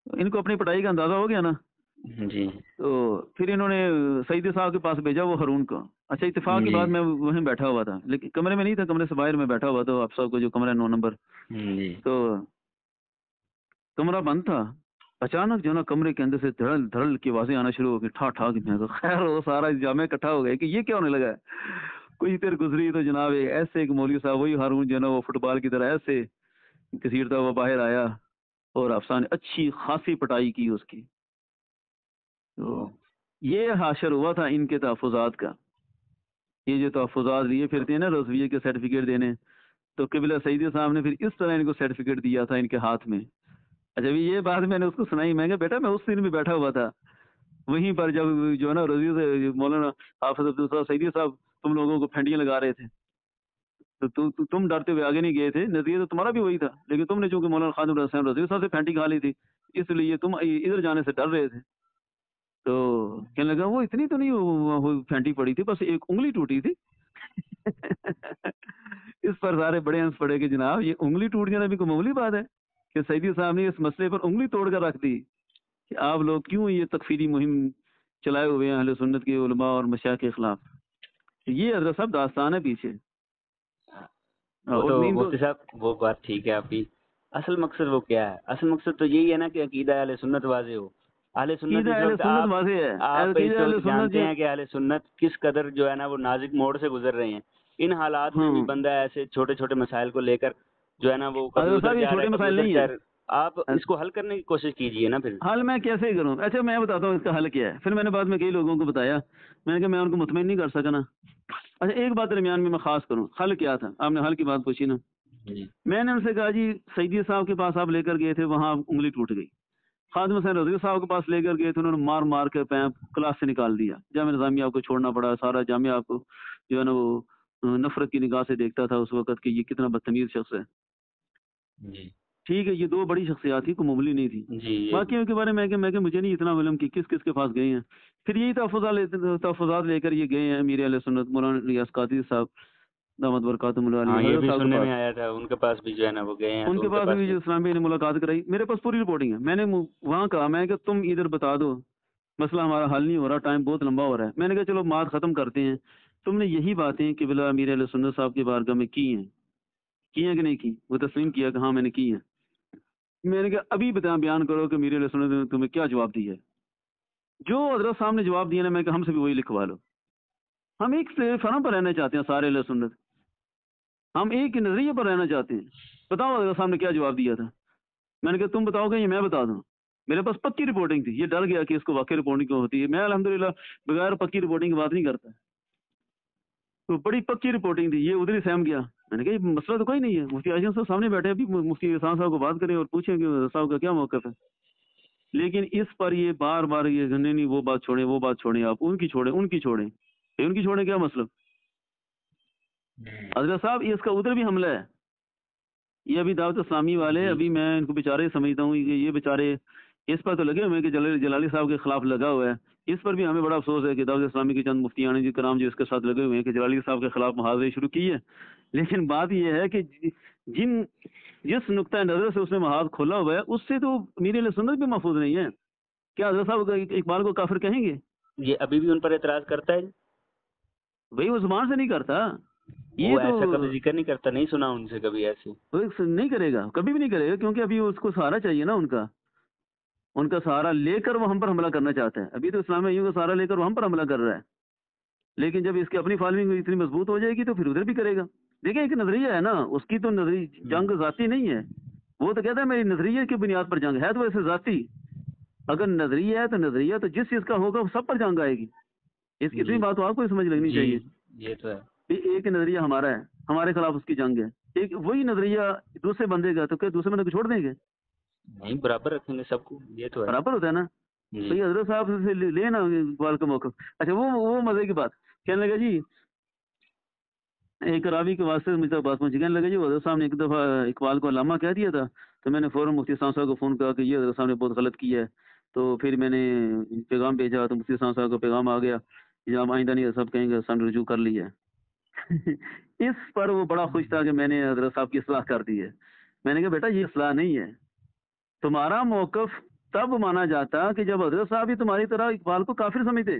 ان کو اپنی پٹائی کا اندازہ ہو گیا نا. جی تو پھر انہوں نے سیدی صاحب کے پاس بھیجا وہ ہارون کو. اچھا اتفاق کی بات میں وہیں بیٹھا ہوا تھا، لیکن کمرے میں نہیں تھا، کمرے سے باہر میں بیٹھا ہوا تھا. آپ سب کو جو کمرہ 9 نمبر تو کمرہ بند تھا. اچانک جو نا کمرے کے اندر سے دھڑل دھڑل کی آوازیں آنا شروع ہو گئی، ٹھا ٹھا. خیر وہ سارا جامع اکٹھا ہو گیا کہ یہ کیا ہونے لگا ہے. کوئی دیر گزری تو جناب ایسے ایک مولوی صاحب وہی ہارون جو ہے نا وہ فٹ بال کی طرح ایسے گھسیٹتا ہوا باہر آیا اور افسان نے اچھی خاصی پٹائی کی اس کی. تو یہ حاشر ہوا تھا ان کے تحفظات کا. یہ جو تحفظات لیے پھرتے ہیں نا رضویے کے سرٹیفکیٹ دینے، تو قبلہ سعیدی صاحب نے پھر اس طرح ان کو سرٹیفکیٹ دیا تھا ان کے ہاتھ میں. اچھا یہ بات میں نے اس کو سنائی. میں کہا بیٹا میں اس دن بھی بیٹھا ہوا تھا وہیں پر جب جو ہے نا رضی سے مولانا حافظ عبدالصمد سعیدی صاحب تم لوگوں کو پھینٹیاں لگا رہے تھے تو تم ڈرتے ہوئے آگے نہیں گئے تھے. نتیجہ تو تمہارا بھی وہی تھا, لیکن تم نے چونکہ مولانا خادم الحسین رضوی صاحب سے پھینٹی کھا لی تھی اس لیے تم ادھر جانے سے ڈر رہے تھے. تو کہنے لگا وہ اتنی تو نہیں وہ پھینٹی پڑی تھی, بس ایک انگلی ٹوٹی تھی. اس پر سارے بڑے ہنس پڑے کہ جناب یہ انگلی ٹوٹ جانا بھی کوئی معمولی بات ہے کہ سعیدی صاحب نے اس مسئلے پر انگلی توڑ کر رکھ دی کہ آپ لوگ کیوں یہ تکفیری مہم چلائے ہوئے ہیں اہل سنت کے علماء اور مشائخ کے خلاف. یہ حضرت صاحب داستان ہے پیچھے. تو مفتی صاحب وہ بات ٹھیک ہے آپ کی, اصل مقصد وہ کیا ہے؟ اصل مقصد تو یہی ہے نا کہ عقیدہ اہل سنت واضح ہو. اہل سنت واضح ہے. آپ جانتے ہیں کہ اہل سنت کس قدر جو ہے نا وہ نازک موڑ سے گزر رہے ہیں. ان حالات میں بھی بندہ ایسے چھوٹے چھوٹے مسائل کو لے کر جو ہے نا وہ چھوٹے مسائل نہیں ہے, آپ اس کو حل کرنے کی کوشش کیجئے نا. پھر حل میں کیسے کروں؟ اچھا میں بتاتا ہوں اس کا حل کیا ہے. پھر میں نے بعد میں کئی لوگوں کو بتایا, میں نے کہا میں ان کو مطمئن نہیں کر سکا نا. اچھا ایک بات درمیان میں خاص کروں, حل کیا تھا؟ آپ نے حل کی بات پوچھی نا. میں نے ان سے کہا جی سعیدی صاحب کے پاس آپ لے کر گئے تھے, وہاں انگلی ٹوٹ گئی. خادم حسین رضوی صاحب کے پاس لے کر گئے تھے, انہوں نے مار مار کے پیپ کلاس سے نکال دیا. جامعہ نظامیہ آپ کو چھوڑنا پڑا. سارا جامعہ آپ کو جو ہے نا وہ نفرت کی نگاہ سے دیکھتا تھا اس وقت کہ یہ کتنا بدتمیز شخص ہے. ٹھیک ہے, یہ دو بڑی شخصیات تھی, کوئی معمولی نہیں تھی. باقیوں کے بارے میں کہ مجھے نہیں اتنا علم کہ کس کس کے پاس گئے ہیں. پھر یہی تحفظات لے کر یہ گئے ہیں امیر اہل سنت مولانا ریاض قادری صاحب دامت برکاتہم اللہ یہ بھی سننے میں آیا تھا, ان کے پاس بھی جو ہے نا وہ گئے ہیں. ان کے پاس بھی جو اسلام بھائی نے ملاقات کرائی, میرے پاس پوری رپورٹنگ ہے. میں نے وہاں کہا میں کہ تم ادھر بتا دو, مسئلہ ہمارا حل نہیں ہو رہا, ٹائم بہت لمبا ہو رہا ہے. میں نے کہا چلو بات ختم کرتے ہیں. تم نے یہی باتیں قبلہ امیر اہل سنت صاحب کے بارگاہ میں کی ہیں کہ نہیں کی؟ وہ تسلیم کیا کہ ہاں میں نے کی ہیں. میں نے کہا ابھی بیان کرو کہ امیر اہل سنت نے تمہیں کیا جواب دیا ہے. جو حضرت صاحب نے جواب دیا نا, میں کہ ہم سے بھی وہی لکھوا لو. ہم ایک فرم پر رہنا چاہتے ہیں سارے اہل سنت, ہم ایک نظریے پر رہنا چاہتے ہیں. بتاؤ حضرت صاحب نے کیا جواب دیا تھا. میں نے کہا تم بتاؤ گے یا میں بتا دوں؟ میرے پاس پکی رپورٹنگ تھی. یہ ڈر گیا کہ اس کو واقعی رپورٹنگ کیوں ہوتی ہے. میں الحمدللہ بغیر پکی رپورٹنگ کی بات نہیں کرتا, تو بڑی پکی رپورٹنگ تھی. یہ ادھر ہی سہم گیا. میں نے کہا یہ مسئلہ تو کوئی نہیں ہے, مفتی اعظم صاحب سامنے بیٹھے, ابھی مفتی احسان صاحب کو بات کریں اور پوچھیں کہ صاحب کا کیا موقف ہے. لیکن اس پر یہ بار بار یہ نہیں وہ بات چھوڑیں, وہ بات چھوڑیں, آپ ان کی چھوڑیں, ان کی چھوڑیں. ان کی چھوڑیں کیا مطلب؟ حضرت صاحب اس کا ادھر بھی حملہ ہے. یہ ابھی دعوت اسلامی والے, ابھی میں ان کو بیچارے سمجھتا ہوں کہ یہ بیچارے اس پر تو لگے ہوئے ہیں کہ جلالی صاحب کے خلاف لگا ہوا ہے. اس پر بھی ہمیں بڑا افسوس ہے کہ دعوت اسلامی کے چند مفتیان جی کرام جو اس کے ساتھ لگے ہوئے ہیں کہ جلالی صاحب کے خلاف محاذرے شروع کی ہے. لیکن بات یہ ہے کہ جس نقطۂ نظر سے اس نے محاذ کھولا ہوا ہے اس سے تو امیر اہل سنت بھی محفوظ نہیں ہے. کیا حضرت صاحب اقبال کو کافر کہیں گے؟ یہ ابھی بھی ان پر اعتراض کرتا ہے بھائی, وہ زبان سے نہیں کرتا, یہ ایسا کبھی ذکر نہیں کرتا, نہیں سنا ان سے کبھی ایسے. نہیں کرے گا, کبھی بھی نہیں کرے گا, کیونکہ ابھی اس کو سہارا چاہیے نا. ان کا سہارا لے کر وہ ہم پر حملہ کرنا چاہتا ہے. ابھی تو اسلام کا سہارا لے کر وہ ہم پر حملہ کر رہا ہے, لیکن جب اس کی اپنی فالوئنگ اتنی مضبوط ہو جائے گی تو پھر ادھر بھی کرے گا. دیکھیں ایک نظریہ ہے نا, اس کی تو جنگ ذاتی نہیں ہے. وہ تو کہتا ہے میری نظریے کی بنیاد پر جنگ ہے, تو ایسے ذاتی اگر نظریہ ہے تو نظریہ تو جس چیز کا ہوگا وہ سب پر جنگ آئے گی. اس کی اتنی بات تو آپ کو سمجھ لگنی چاہیے. یہ تو ہے, ایک نظریہ ہمارا ہے, ہمارے خلاف اس کی جنگ ہے. ایک وہی نظریہ دوسرے بندے کا, تو کیا دوسرے بندے کو چھوڑ دیں گے؟ نہیں, برابر رکھیں گے سب کو. یہ تو ہے, برابر ہوتا ہے نا. تو یہ حضرت صاحب سے لینا اقبال کا موقف. اچھا وہ مزے کی بات کہنے لگا جی, ایک راوی کے واسطے مجھ تک بات پہنچی. کہنے لگا جی حضرت صاحب نے ایک دفعہ اقبال کو علامہ کہہ دیا تھا, تو میں نے فوراً مفتی صاحب کو فون کیا کہ یہ حضرت صاحب نے بہت غلط کیا ہے. تو پھر میں نے پیغام بھیجا, تو مفتی صاحب کا پیغام آ گیا, جب آئندہ نہیں سب کہیں گے سن رجوع کر لی ہے. اس پر وہ بڑا خوش تھا کہ میں نے حضرت صاحب کی اصلاح کر دی ہے. میں نے کہا بیٹا یہ اصلاح نہیں ہے, تمہارا موقف تب مانا جاتا کہ جب حضرت صاحب ہی تمہاری طرح اقبال کو کافر سمجھتے.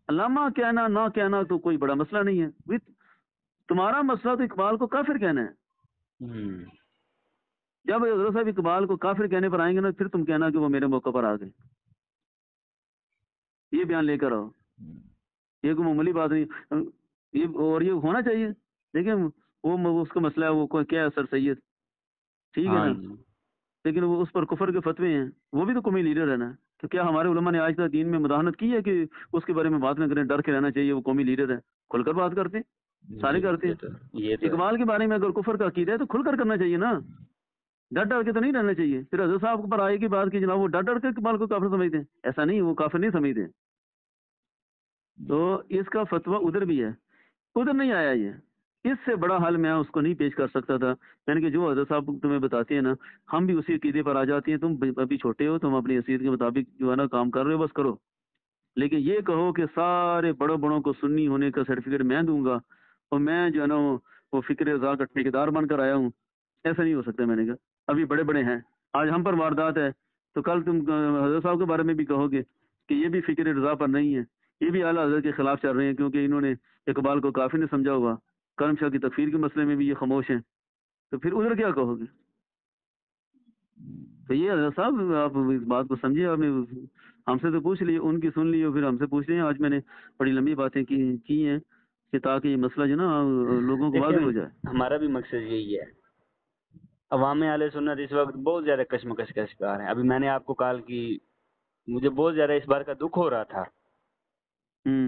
علامہ کہنا نہ کہنا تو کوئی بڑا مسئلہ نہیں ہے, تمہارا مسئلہ تو اقبال کو کافر کہنا ہے. جب حضرت صاحب اقبال کو کافر کہنے پر آئیں گے نا, پھر تم کہنا کہ وہ میرے موقع پر آ گئے. یہ بیان لے کر آؤ, یہ کوئی معمولی بات نہیں. اور یہ ہونا چاہیے. دیکھیں وہ اس کا مسئلہ ہے, وہ کیا ہے سر سید, ٹھیک ہے نا, لیکن وہ اس پر کفر کے فتوے ہیں. وہ بھی تو قومی لیڈر ہے نا. تو کیا ہمارے علماء نے آج تک دین میں مداحنت کی ہے کہ اس کے بارے میں بات نہ کریں, ڈر کے رہنا چاہیے, وہ قومی لیڈر ہے, کھل کر بات کرتے. سارے کرتے ہیں. اقبال کے بارے میں اگر کفر کا عقیدہ ہے تو کھل کر کرنا چاہیے نا, ڈر ڈر کے تو نہیں رہنا چاہیے. پھر حضرت صاحب پر آئے کی بات کی جناب وہ ڈر ڈر کے اقبال کو کافر سمجھتے ہیں, ایسا نہیں, وہ کافر نہیں سمجھتے. تو اس کا فتویٰ ادھر بھی ہے, ادھر نہیں آیا یہ. اس سے بڑا حل میں اس کو نہیں پیش کر سکتا تھا. میں نے کہ جو حضرت صاحب تمہیں بتاتے ہیں نا, ہم بھی اسی عقیدے پر آ جاتے ہیں. تم ابھی چھوٹے ہو, تم اپنی حیثیت کے مطابق جو ہے نا کام کر رہے ہو, بس کرو. لیکن یہ کہو کہ سارے بڑوں بڑوں کو سنی ہونے کا سرٹیفکیٹ میں دوں گا اور میں جو ہے نا وہ فکر رضا کا ٹھیکیدار بن کر آیا ہوں, ایسا نہیں ہو سکتا. میں نے کہا ابھی بڑے بڑے ہیں, آج ہم پر واردات ہے تو کل تم حضرت صاحب کے بارے میں بھی کہو گے کہ یہ بھی فکر رضا پر نہیں ہے, یہ بھی اعلیٰ حضرت کے خلاف چل رہے ہیں, کیونکہ انہوں نے اقبال کو کافی نہیں سمجھا ہوا. کرم شاہ کی تکفیر کے مسئلے میں بھی یہ خاموش ہیں, تو پھر ادھر کیا کہو گے؟ تو یہ حضرت صاحب آپ اس بات کو سمجھیے. آپ نے ہم سے تو پوچھ لی, ان کی سن لی, اور پھر ہم سے پوچھ لی. آج میں نے بڑی لمبی باتیں کی ہیں کہ تاکہ یہ مسئلہ جو نا لوگوں کو واضح ہو جائے. ہمارا بھی مقصد یہی ہے. عوام اہل سنت اس وقت بہت زیادہ کشمکش کا شکار ہیں. ابھی میں نے آپ کو کال کی, مجھے بہت زیادہ اس بار کا دکھ ہو رہا تھا,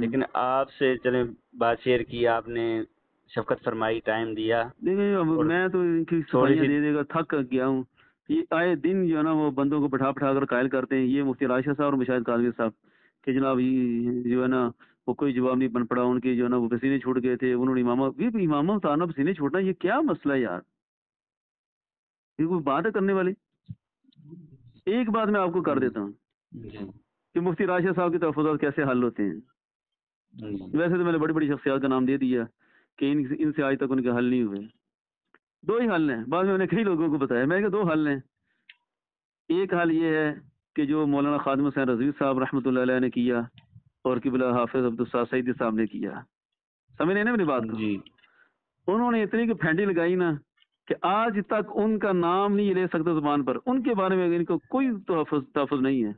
لیکن آپ سے چلیں بات شیئر کی, آپ نے شفقت فرمائی, ٹائم دیا. دیکھیں اب میں تو ان کی صفائیاں دے دے گا تھک گیا ہوں. یہ آئے دن جو ہے نا وہ بندوں کو بٹھا کر قائل کرتے ہیں. یہ مفتی راشد صاحب اور مشاہد قادری صاحب کہ جناب یہ جو ہے نا وہ کوئی جواب نہیں بن پڑا, ان کے جو ہے نا وہ پسینے چھوٹ گئے تھے, انہوں نے امامہ اتارنا پسینے چھوٹنا, یہ کیا مسئلہ ہے یار؟ یہ کوئی بات ہے کرنے والی؟ ایک بات میں آپ کو کر دیتا ہوں کہ مفتی راشد صاحب کے تحفظات کیسے حل ہوتے ہیں. ویسے تو میں نے بڑی بڑی شخصیات کا نام دے دیا کہ ان سے آج تک ان کے حل نہیں ہوئے. دو ہی حل ہیں, بعد میں نے کئی لوگوں کو بتایا, میں کہ دو حل ہیں. ایک حل یہ ہے کہ جو مولانا خادم حسین رضوی صاحب رحمۃ اللہ علیہ نے کیا اور قبلہ حافظ عبدالصاد سعیدی صاحب نے کیا, سمجھ رہے نا میری بات کو؟ انہوں نے اتنی کہ پھینڈی لگائی نا کہ آج تک ان کا نام نہیں لے سکتے زبان پر. ان کے بارے میں ان کو کوئی تحفظ نہیں ہے.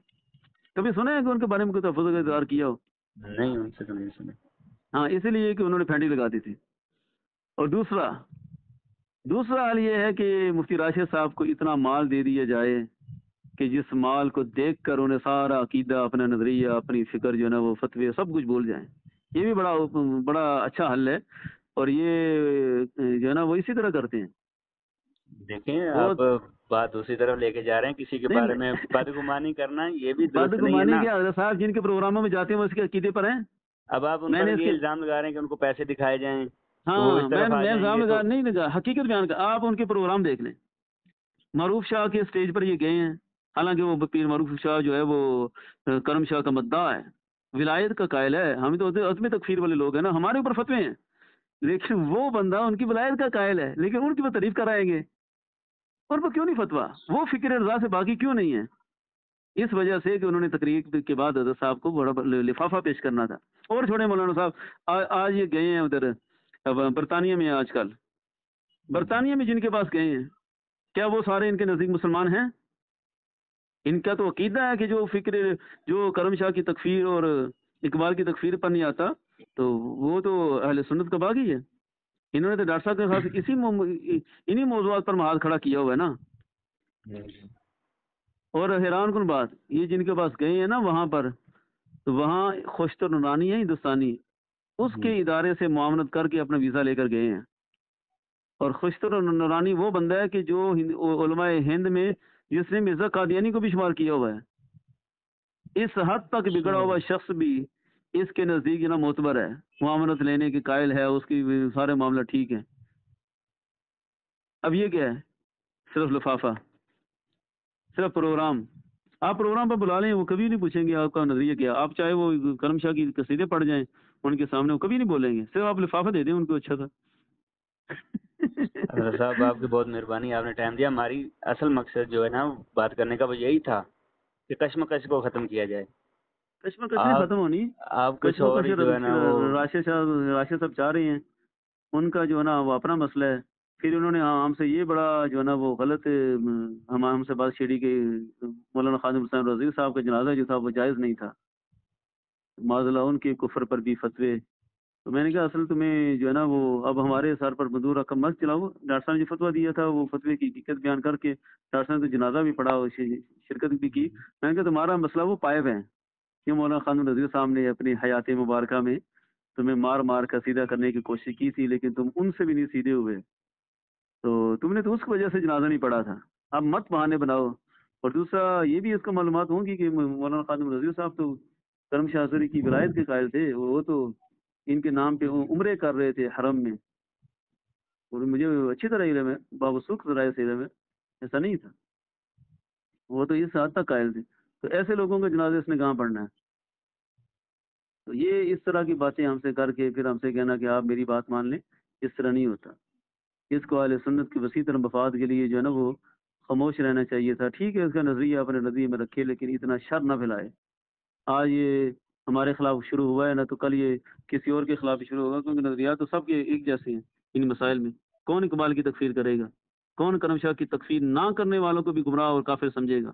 کبھی سنا ہے کہ ان کے بارے میں کوئی تحفظ کا اظہار کیا ہو؟ نہیں, ان سے تو نہیں سنا. ہاں, اسی لیے کہ انہوں نے پھینڈی لگا دی تھی. اور دوسرا حال یہ ہے کہ مفتی راشد صاحب کو اتنا مال دے دیا جائے کہ جس مال کو دیکھ کر انہیں سارا عقیدہ, اپنا نظریہ, اپنی فکر جو ہے نا وہ فتوے سب کچھ بول جائیں. یہ بھی بڑا اچھا حل ہے, اور یہ جو ہے نا وہ اسی طرح کرتے ہیں. دیکھیں آپ بات دوسری طرف لے کے جا رہے ہیں, کسی کے بارے میں بدگمانی کرنا یہ بھی درست نہیں ہے نا. کیا حضرت صاحب جن کے پروگراموں میں جاتے ہیں وہ اس کے عقیدے پر ہیں. اب آپ ان پر یہ الزام لگا رہے ہیں کہ ان کو پیسے دکھائے جائیں. ہاں, میں الزام نہیں لگا, حقیقت بیان کر. آپ ان کے پروگرام دیکھ لیں. معروف شاہ کے اسٹیج پر یہ گئے ہیں, حالانکہ وہ پیر معروف شاہ جو ہے وہ کرم شاہ کا مدعا ہے, ولایت کا قائل ہے. ہم تو عدم تکفیر والے لوگ ہیں نا, ہمارے اوپر فتوے ہیں, لیکن وہ بندہ ان کی ولایت کا قائل ہے, لیکن ان کی وہ تعریف کرائیں گے. ان پر کیوں نہیں فتوا؟ وہ فکر رضا سے باقی کیوں نہیں ہے؟ اس وجہ سے کہ انہوں نے تقریر کے بعد حضرت صاحب کو بڑا لفافہ پیش کرنا تھا. اور چھوڑے مولانا صاحب, آج یہ گئے ہیں ادھر برطانیہ میں. آج کل برطانیہ میں جن کے پاس گئے ہیں, کیا وہ سارے ان کے نزدیک مسلمان ہیں؟ ان کا تو عقیدہ ہے کہ جو فکر جو کرم شاہ کی تکفیر اور اقبال کی تکفیر پر نہیں آتا تو وہ تو اہل سنت کا باغی ہے. انہوں نے تو ڈاکٹر صاحب کے خاص انہی موضوعات پر محاذ کھڑا کیا ہوا ہے نا. اور حیران کن بات, یہ جن کے پاس گئے ہیں نا وہاں پر, تو وہاں خوشتر نورانی ہے ہندوستانی, اس کے ادارے سے معاونت کر کے اپنا ویزا لے کر گئے ہیں. اور خوشتر نورانی وہ بندہ ہے کہ جو علماء ہند میں جس نے مرزا قادیانی کو بھی شمار کیا ہوا ہے. اس حد تک بگڑا ہوا شخص بھی اس کے نزدیک نا معتبر ہے, معاونت لینے کے قائل ہے, اس کی سارے معاملہ ٹھیک ہیں. اب یہ کیا ہے؟ صرف لفافہ, صرف پروگرام. آپ پروگرام پر بلا لیں, وہ کبھی نہیں پوچھیں گے آپ کا نظریہ کیا. آپ چاہے وہ کرم شاہ کی قصیدے پڑھ جائیں ان کے سامنے, وہ کبھی نہیں بولیں گے. صرف آپ لفافہ دے دیں ان کو, اچھا تھا. حضرت صاحب آپ کی بہت مہربانی, آپ نے ٹائم دیا. ہماری اصل مقصد جو ہے نا بات کرنے کا وہ یہی تھا کہ کشمکش کو ختم کیا جائے. کشمکش نہیں ختم ہونی, آپ کچھ اور جو ہے نا وہ راشد صاحب چاہ رہے ہیں, ان کا جو ہے نا وہ اپنا مسئلہ ہے. پھر انہوں نے ہم سے یہ بڑا جو ہے نا وہ غلط ہم سے بات چھیڑی کہ مولانا خادم حسین رضوی صاحب کا جنازہ جو تھا وہ جائز نہیں تھا, معاذ اللہ ان کے کفر پر بھی فتوے. تو میں نے کہا اصل تمہیں جو ہے نا وہ اب ہمارے سر پر بدور رقم مت چلاؤ. ڈاکٹر صاحب نے جو فتویٰ دیا تھا وہ فتوے کی حقیقت بیان کر کے ڈاکٹر صاحب نے تو جنازہ بھی پڑھا, شرکت بھی کی. میں نے کہا تمہارا مسئلہ وہ پائب ہے کہ مولانا خادم رضوی صاحب نے اپنی حیات مبارکہ میں تمہیں مار مار کر سیدھا کرنے کی کوشش کی تھی لیکن تم ان سے بھی نہیں سیدھے ہوئے، تو تم نے تو اس کی وجہ سے جنازہ نہیں پڑھا تھا، اب مت بہانے بناؤ۔ اور دوسرا یہ بھی اس کو معلومات ہوں گی کہ مولانا خادم رضوی صاحب تو کرم شاہ ازہری کی ولایت کے قائل تھے، وہ تو ان کے نام پہ عمرے کر رہے تھے حرم میں، اور مجھے اچھی طرح علم ہے، بابسوخ ذرائع سے علم ہے، ایسا نہیں تھا، وہ تو اس حد تک قائل تھے، تو ایسے لوگوں کے جنازے اس نے کہاں پڑھنا ہے؟ تو یہ اس طرح کی باتیں ہم سے کر کے پھر ہم سے کہنا کہ آپ میری بات مان لیں، اس طرح نہیں ہوتا۔ اس کو اہل سنت کی وسیع تر مفاد کے لیے جو ہے نا وہ خاموش رہنا چاہیے تھا۔ ٹھیک ہے اس کا نظریہ اپنے نظریے میں رکھے لیکن اتنا شر نہ پھیلائے۔ آج یہ ہمارے خلاف شروع ہوا ہے نا تو کل یہ کسی اور کے خلاف بھی شروع ہوگا، کیونکہ نظریات تو سب کے ایک جیسے ہیں ان مسائل میں۔ کون اقبال کی تکفیر کرے گا؟ کون کرم شاہ کی تکفیر نہ کرنے والوں کو بھی گمراہ اور کافر سمجھے گا؟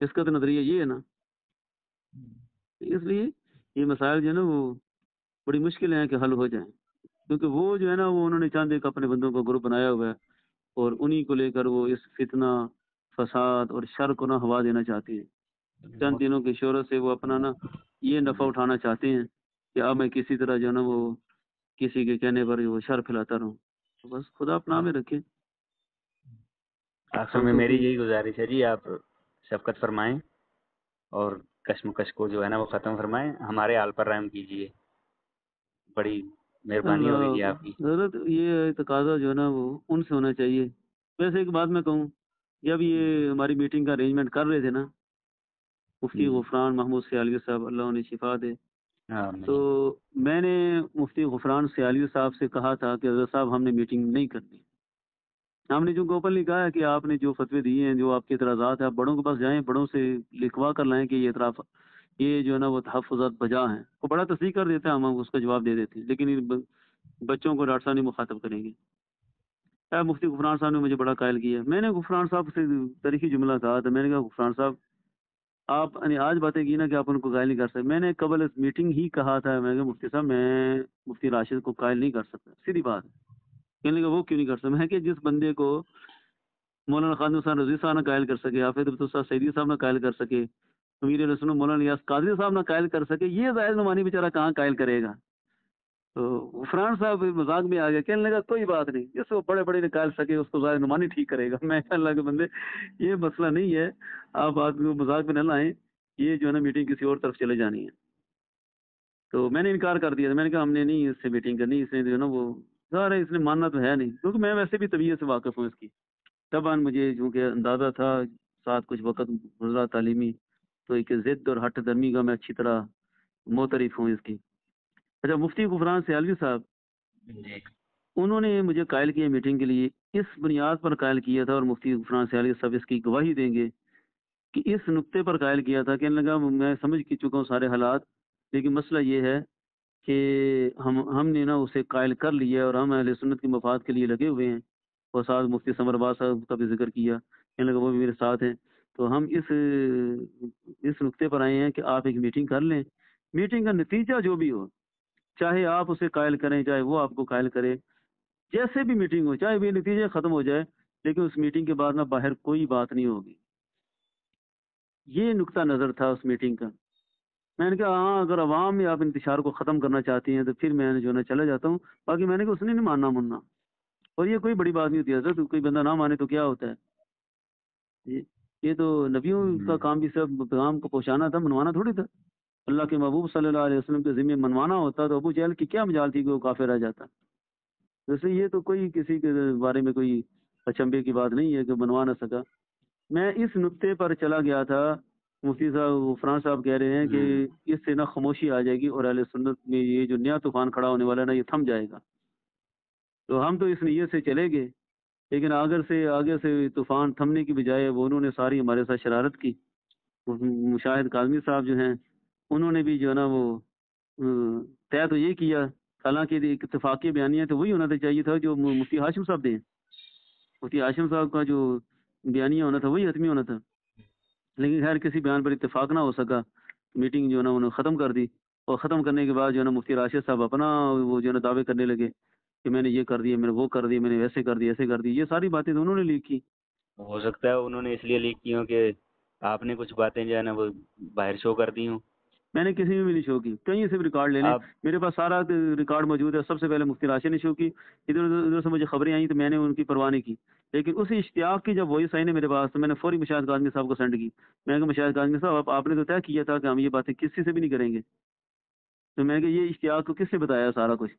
اس کا تو نظریہ یہ ہے نا۔ اس لیے یہ مسائل جو ہے نا وہ بڑی مشکل ہیں کہ حل ہو جائیں، کیونکہ وہ جو ہے نا وہ انہوں نے چاند ایک اپنے بندوں کو گروپ بنایا ہوا ہے اور انہی کو لے کر وہ اس فتنہ فساد اور شر کو نہ ہوا دینا چاہتے ہیں۔ چند دنوں کی شہرت سے وہ اپنا نا یہ نفع اٹھانا چاہتے ہیں کہ اب میں کسی طرح جو ہے نا وہ کسی کے کہنے پر وہ شر پھیلاتا رہوں، تو بس خدا اپنا میں رکھے۔ آخر میں میری یہی گزارش ہے جی، آپ شفقت فرمائیں اور کشمکش کو جو ہے نا وہ ختم فرمائیں، ہمارے حال پر رحم کیجیے، بڑی مہربانی ہوگی جی آپ کی۔ ضرورت یہ تقاضا جو ہے نا وہ ان سے ہونا چاہیے۔ ویسے ایک بات میں کہوں، جب یہ ہماری میٹنگ کا ارینجمنٹ کر رہے تھے نا مفتی غفران محمود سیالوی صاحب، اللہ انہیں شفا دے، تو میں نے مفتی غفران سیالوی صاحب سے کہا تھا کہ حضرت صاحب ہم نے میٹنگ نہیں کرنی۔ ہم نے جو اوپنلی کہا ہے کہ آپ نے جو فتوے دیے ہیں، جو آپ کے اعتراضات ہیں، آپ بڑوں کے پاس جائیں، بڑوں سے لکھوا کر لائیں کہ یہ اعتراف یہ جو ہے نا وہ تحفظات بجا ہیں، وہ بڑا تصدیق کر دیتا ہے، ہم اس کا جواب دے دیتے ہیں، لیکن ان بچوں کو ڈاکٹر صاحب نہیں مخاطب کریں گے۔ مفتی غفران صاحب نے مجھے بڑا قائل کیا، میں نے غفران صاحب سے تاریخی جملہ کہا تھا، میں نے کہا غفران صاحب آپ نے آج باتیں کی نا کہ آپ ان کو قائل نہیں کر سکتے، میں نے قبل اس میٹنگ ہی کہا تھا، میں نے کہا مفتی صاحب میں مفتی راشد کو قائل نہیں کر سکتا، سیدھی بات ہے۔ کہنے لگا وہ کیوں نہیں کر سکتا؟ میں کہ جس بندے کو مولانا خادم حسین رضوی صاحب نہ قائل کر سکے، حافظ عبد الصمد سعیدی صاحب نہ قائل کر سکے، امیر رسول مولانا نیاز قادری صاحب نہ قائل کر سکے، یہ زاہد نعمانی بیچارہ کہاں قائل کرے گا؟ تو غفران صاحب مذاق میں آ گیا، کہنے لگا کوئی بات نہیں، جس کو بڑے بڑے نکال سکے اس کو زاہد نعمانی ٹھیک کرے گا۔ میں کہا اللہ کے بندے یہ مسئلہ نہیں ہے، آپ آدمی کو مذاق میں نہ لائیں، یہ جو ہے نا میٹنگ کسی اور طرف چلے جانی ہے۔ تو میں نے انکار کر دیا، میں نے کہا ہم نے نہیں اس سے میٹنگ کرنی، اس نے جو ہے نا وہ ظاہر ہے اس نے ماننا تو ہے نہیں، کیونکہ میں ویسے بھی طبیعت سے واقف ہوں اس کی، طبعا مجھے چونکہ اندازہ تھا، ساتھ کچھ وقت گزرا تعلیمی، تو ایک ضد اور ہٹ درمی کا میں اچھی طرح معترف ہوں اس کی۔ اچھا مفتی غفران سیالوی صاحب انہوں نے مجھے قائل کیا میٹنگ کے لیے، اس بنیاد پر قائل کیا تھا، اور مفتی غفران سیالوی صاحب اس کی گواہی دیں گے کہ اس نقطے پر قائل کیا تھا، کہنے لگا میں سمجھ کی چکا ہوں سارے حالات، لیکن مسئلہ یہ ہے کہ ہم نے نا اسے قائل کر لیا اور ہم اہل سنت کے مفاد کے لیے لگے ہوئے ہیں، اور ساتھ مفتی سمر عباس صاحب کا بھی ذکر کیا، کہنے لگا وہ بھی میرے ساتھ ہیں، تو ہم اس نقطے پر آئے ہیں کہ آپ ایک میٹنگ کر لیں، میٹنگ کا نتیجہ جو بھی ہو، چاہے آپ اسے قائل کریں چاہے وہ آپ کو قائل کرے، جیسے بھی میٹنگ ہو، چاہے بھی نتیجے ختم ہو جائے، لیکن اس میٹنگ کے بعد نہ باہر کوئی بات نہیں ہوگی۔ یہ نقطہ نظر تھا اس میٹنگ کا۔ میں نے کہا ہاں اگر عوام میں آپ انتشار کو ختم کرنا چاہتی ہیں تو پھر میں جو ہے نا چلا جاتا ہوں، باقی میں نے کہا اس نے نہیں ماننا مننا، اور یہ کوئی بڑی بات نہیں ہوتی حضرت، کوئی بندہ نہ مانے تو کیا ہوتا ہے؟ یہ تو نبیوں کا کام بھی سب پیغام کو پہنچانا تھا، منوانا تھوڑی تھا۔ اللہ کے محبوب صلی اللہ علیہ وسلم کے ذمہ منوانا ہوتا تو ابو جہل کی کیا مجال تھی کہ وہ کافر رہ جاتا؟ ویسے یہ تو کوئی کسی کے بارے میں کوئی اچنبے کی بات نہیں ہے کہ منوا نہ سکا۔ میں اس نقطے پر چلا گیا تھا، مفتی صاحب غفران صاحب کہہ رہے ہیں کہ اس سے نہ خاموشی آ جائے گی اور اہل سنت میں یہ جو نیا طوفان کھڑا ہونے والا ہے نا یہ تھم جائے گا، تو ہم تو اس نیت سے چلے گئے، لیکن آگے سے طوفان تھمنے کی بجائے وہ انہوں نے ساری ہمارے ساتھ شرارت کی۔ مشاہد کاظمی صاحب جو ہیں انہوں نے بھی جو ہے نا وہ طے تو یہ کیا، حالانکہ ایک اتفاقی بیانیہ تو وہی ہونا تو چاہیے تھا جو مفتی ہاشم صاحب دیں، مفتی ہاشم صاحب کا جو بیانیہ ہونا تھا وہی حتمی ہونا تھا، لیکن خیر کسی بیان پر اتفاق نہ ہو سکا، میٹنگ جو ہے نا انہوں نے ختم کر دی، اور ختم کرنے کے بعد جو ہے نا مفتی راشد صاحب اپنا وہ جو ہے نا دعوے کرنے لگے کہ میں نے یہ کر دیا، میں نے وہ کر دیا، میں نے ویسے کر دیا، ایسے کر دی، یہ ساری باتیں تو انہوں نے لیک کی۔ ہو سکتا ہے انہوں نے اس لیے لیک کی ہوں کہ آپ نے کچھ باتیں جو ہے نا وہ باہر شو کر دی ہوں۔ میں نے کسی میں بھی نہیں شو کی, کہیں سے بھی ریکارڈ لے لیں, میرے پاس سارا ریکارڈ موجود ہے. سب سے پہلے مفتی راشد نے شو کی, ادھر سے مجھے خبریں آئیں تو میں نے ان کی پرواہ نہیں کی, لیکن اسی اشتیاق کی جب وائس آئی نا میرے پاس تو میں نے فوری مشاہد کاظمی صاحب کو سینڈ کی. میں نے کہا مشاہد کاظمی صاحب آپ نے تو طے کیا تھا کہ ہم یہ باتیں کسی سے بھی نہیں کریں گے, تو میں نے کہا یہ اشتیاق کو کس نے بتایا سارا کچھ,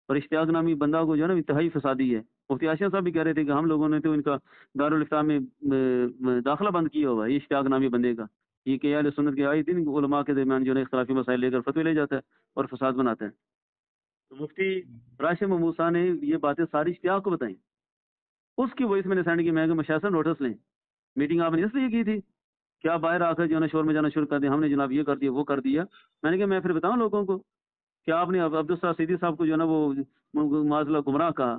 اور اشتیاق نامی بندہ کو جو ہے نا انتہائی فسادی ہے. مفتی عاشق صاحب بھی کہہ رہے تھے کہ ہم لوگوں نے تو ان کا دارالفتاح میں داخلہ بند کیا ہوا ہے, یہ اشتیاق نامی بندے کا, یہ کہ اہل سنت کے آئے دن علماء کے درمیان جو ہے اختلافی مسائل لے کر فتوی لے جاتا ہے اور فساد بناتا ہے. تو مفتی راشد موسیٰ نے یہ باتیں ساری اشتیاق کو بتائیں. اس کی وائس میں نے سینڈ کی, میں کہ مشاہد نوٹس لیں, میٹنگ آپ نے اس لیے کی تھی کہ آپ باہر آ کر جو ہے نا شور میں جانا شروع کر دیا, ہم نے جناب یہ کر دیا وہ کر دیا. میں نے کہا میں پھر بتاؤں لوگوں کو کہ آپ نے عبدالستار سیدی صاحب کو جو ہے نا وہ معاذ گمراہ کہا,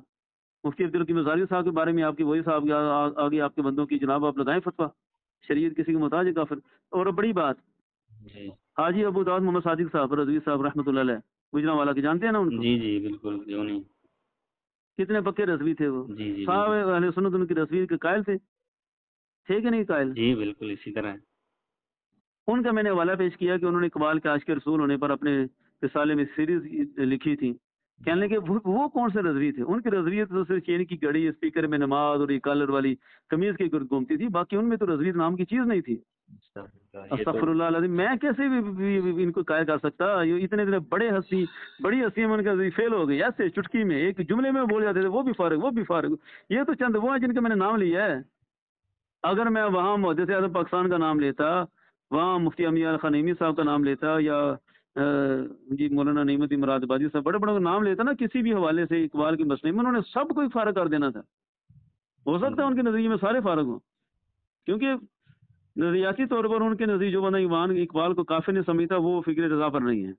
مفتی عبدالحکیم مزاری صاحب کے بارے میں آپ کی وہی صاحب آگے آپ کے بندوں کی جناب آپ لگائیں فتویٰ, شریعت کسی کے محتاج ہے کافر. اور بڑی بات, حاجی ابو داؤد محمد صادق صاحب رضوی صاحب رحمۃ اللہ علیہ, گجرانوالہ کے جانتے ہیں نا ان کو؟ جی جی بالکل, کیوں نہیں, کتنے پکے رضوی تھے وہ, جی جی صاحب اہل سنت ان کی رضوی کے قائل تھے کہ نہیں قائل؟ جی بالکل اسی طرح ہے. ان کا میں نے حوالہ پیش کیا کہ انہوں نے اقبال کے عاشق رسول ہونے پر اپنے رسالے میں سیریز لکھی تھی. کہنے لگے وہ کون سے رضوی تھے, ان کی رضویت تو صرف چین کی گھڑی, اسپیکر میں نماز اور یہ کالر والی قمیض کی گھومتی تھی, باقی ان میں تو رضویت نام کی چیز نہیں تھی. استغفر اللہ العظیم, میں کیسے بھی ان کو قائل کر سکتا, یہ اتنے بڑے ہستی, بڑی ہستی میں ان کا فیل ہو گئی ایسے چٹکی میں, ایک جملے میں بول جاتے تھے وہ بھی فارغ وہ بھی فارغ. یہ تو چند وہ ہیں جن کا میں نے نام لیا ہے. اگر میں وہاں محدث اعظم پاکستان کا نام لیتا, وہاں مفتی امیہ خان نعیمی صاحب کا نام لیتا, یا جی مولانا نعیم الدین مراد آبادی صاحب, بڑے بڑے کا نام لیتا نا کسی بھی حوالے سے اقبال کے مسئلے میں, انہوں نے سب کو ہی فارغ کر دینا تھا. ہو سکتا ہے ان کے نظریے میں سارے فارغ ہوں, کیونکہ نظریاتی طور پر ان کے نزدیک جو بندہ ایمان اقبال کو کافر نہیں سمجھتا وہ فکر رضا پر نہیں ہے.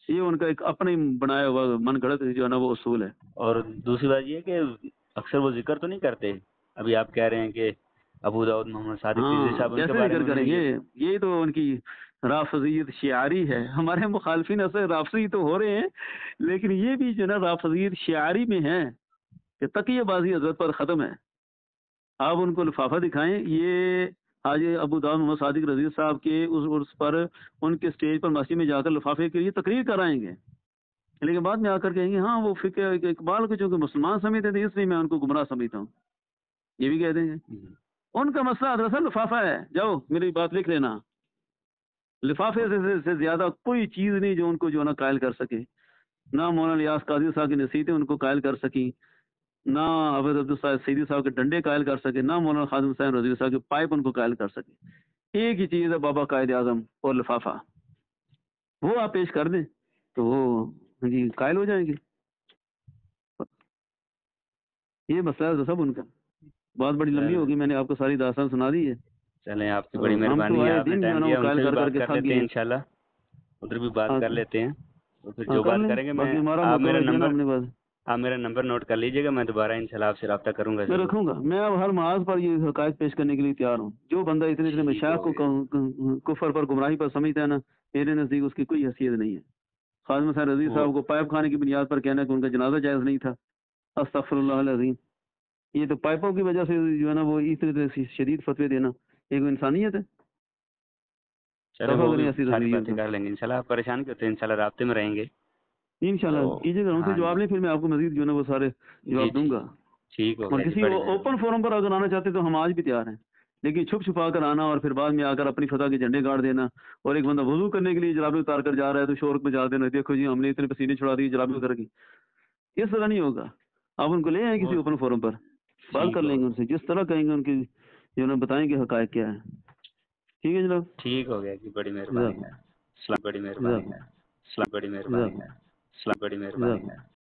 یہ ان کا ایک اپنا ہی بنایا ہوا من گھڑت جو ہے نا وہ اصول ہے. اور دوسری بات یہ کہ اکثر وہ ذکر تو نہیں کرتے, ابھی آپ کہہ رہے ہیں کہ ابو داؤد محمد صادق رضوی صاحب, ان کے کیسے بارے ذکر میں کریں گے, یہ تو ان کی رافضیت شعاری ہے. ہمارے مخالفین ایسے رافضی تو ہو رہے ہیں, لیکن یہ بھی جو ہے نا رافضیت شعاری میں ہے کہ تقیہ بازی حضرت پر ختم ہے. آپ ان کو لفافہ دکھائیں, یہ حاجی ابو داؤد محمد صادق رضوی صاحب کے اس عرس پر ان کے سٹیج پر مسجد میں جا کر لفافے کے لیے تقریر کرائیں گے, لیکن بعد میں آ کر کہیں گے ہاں وہ فکر اقبال کو چونکہ مسلمان سمجھتے تھے اس لیے میں ان کو گمراہ سمجھتا ہوں, یہ بھی کہہ دیں گے. ان کا مسئلہ دراصل لفافہ ہے. جاؤ میری بات لکھ لینا, لفافے سے زیادہ کوئی چیز نہیں جو ان کو جو ہے نا قائل کر سکے. نہ مولانا الیاس قادری صاحب کی نصیحتیں ان کو قائل کر سکی, نہ حافظ عبدالصائد سیدی صاحب کے ڈنڈے قائل کر سکے, نہ مولانا خادم حسین رضوی صاحب کے پائپ ان کو قائل کر سکے. ایک ہی چیز ہے بابا قائد اعظم اور لفافہ, وہ آپ پیش کر دیں تو وہ جی قائل ہو جائیں گے. یہ مسئلہ ہے سب ان کا. بہت بڑی لمبی ہوگی, میں نے آپ کو ساری داستان سنا دی ہے. چلیں آپ کی بڑی ہم تو مہربانی ہے, آئے آپ نے دن جو ہے ٹائم نا وہ دیا, ان قائل سے بھی کر بات کے کر تھک لیتے گئے ہیں ہیں. انشاءاللہ, ادھر بھی بات کر لیتے ہیں, تو پھر جو کر بات لیں, کریں گے میں, باقی ہمارا آپ میرا مطلب ہے نا نمبر اپنے پاس آپ میرا نمبر نوٹ کر لیجیے گا, میں دوبارہ انشاءاللہ آپ سے رابطہ کروں گا میں ضرور. رکھوں گا. میں اب ہر محاذ پر یہ حقائق پیش کرنے کے لیے تیار ہوں. جو بندہ اتنے مشائخ کو کفر پر گمراہی پر سمجھتا ہے نا, میرے نزدیک اس کی کوئی حیثیت نہیں ہے. خادم حسین رضوی صاحب کو پائپ کھانے کی بنیاد پر کہنا کہ ان کا جنازہ جائز نہیں تھا, استغفر اللہ العظیم. یہ تو پائپوں کی وجہ سے جو ہے نا وہ اتنے شدید فتوی دینا ایک انسانیت ہے. چلے وہ بھی ساری باتیں کر لیں گے انشاءاللہ, آپ پریشان کیوں ہوتے ہیں, انشاءاللہ رابطے میں رہیں گے انشاءاللہ. کیجیے گا ان سے جواب لیں, پھر میں آپ کو مزید جو ہے نا وہ سارے جواب دوں گا. ٹھیک ہو اور گیا, کسی اوپن فورم پر اگر آنا چاہتے تو ہم آج بھی تیار ہیں, لیکن چھپ چھپا کر آنا اور پھر بعد میں آ کر اپنی فتح کے جھنڈے گاڑ دینا, اور ایک بندہ وضو کرنے کے لیے جرابے اتار کر جا رہا ہے تو شور میں جا دینا, دیکھو جی ہم نے اتنے پسینے چھڑا دیے جرابے اتر کی. اس طرح نہیں ہوگا. آپ ان کو لے آئیں کسی اوپن فورم پر, بات کر لیں گے ان سے, جس طرح کہیں گے ان کی جو نا بتائیں گے حقائق کیا ہے. ٹھیک ہے جناب, ٹھیک ہو گیا جی, بڑی مہربانی ہے, بڑی مہربانی ہے, بڑی مہربانی ہے.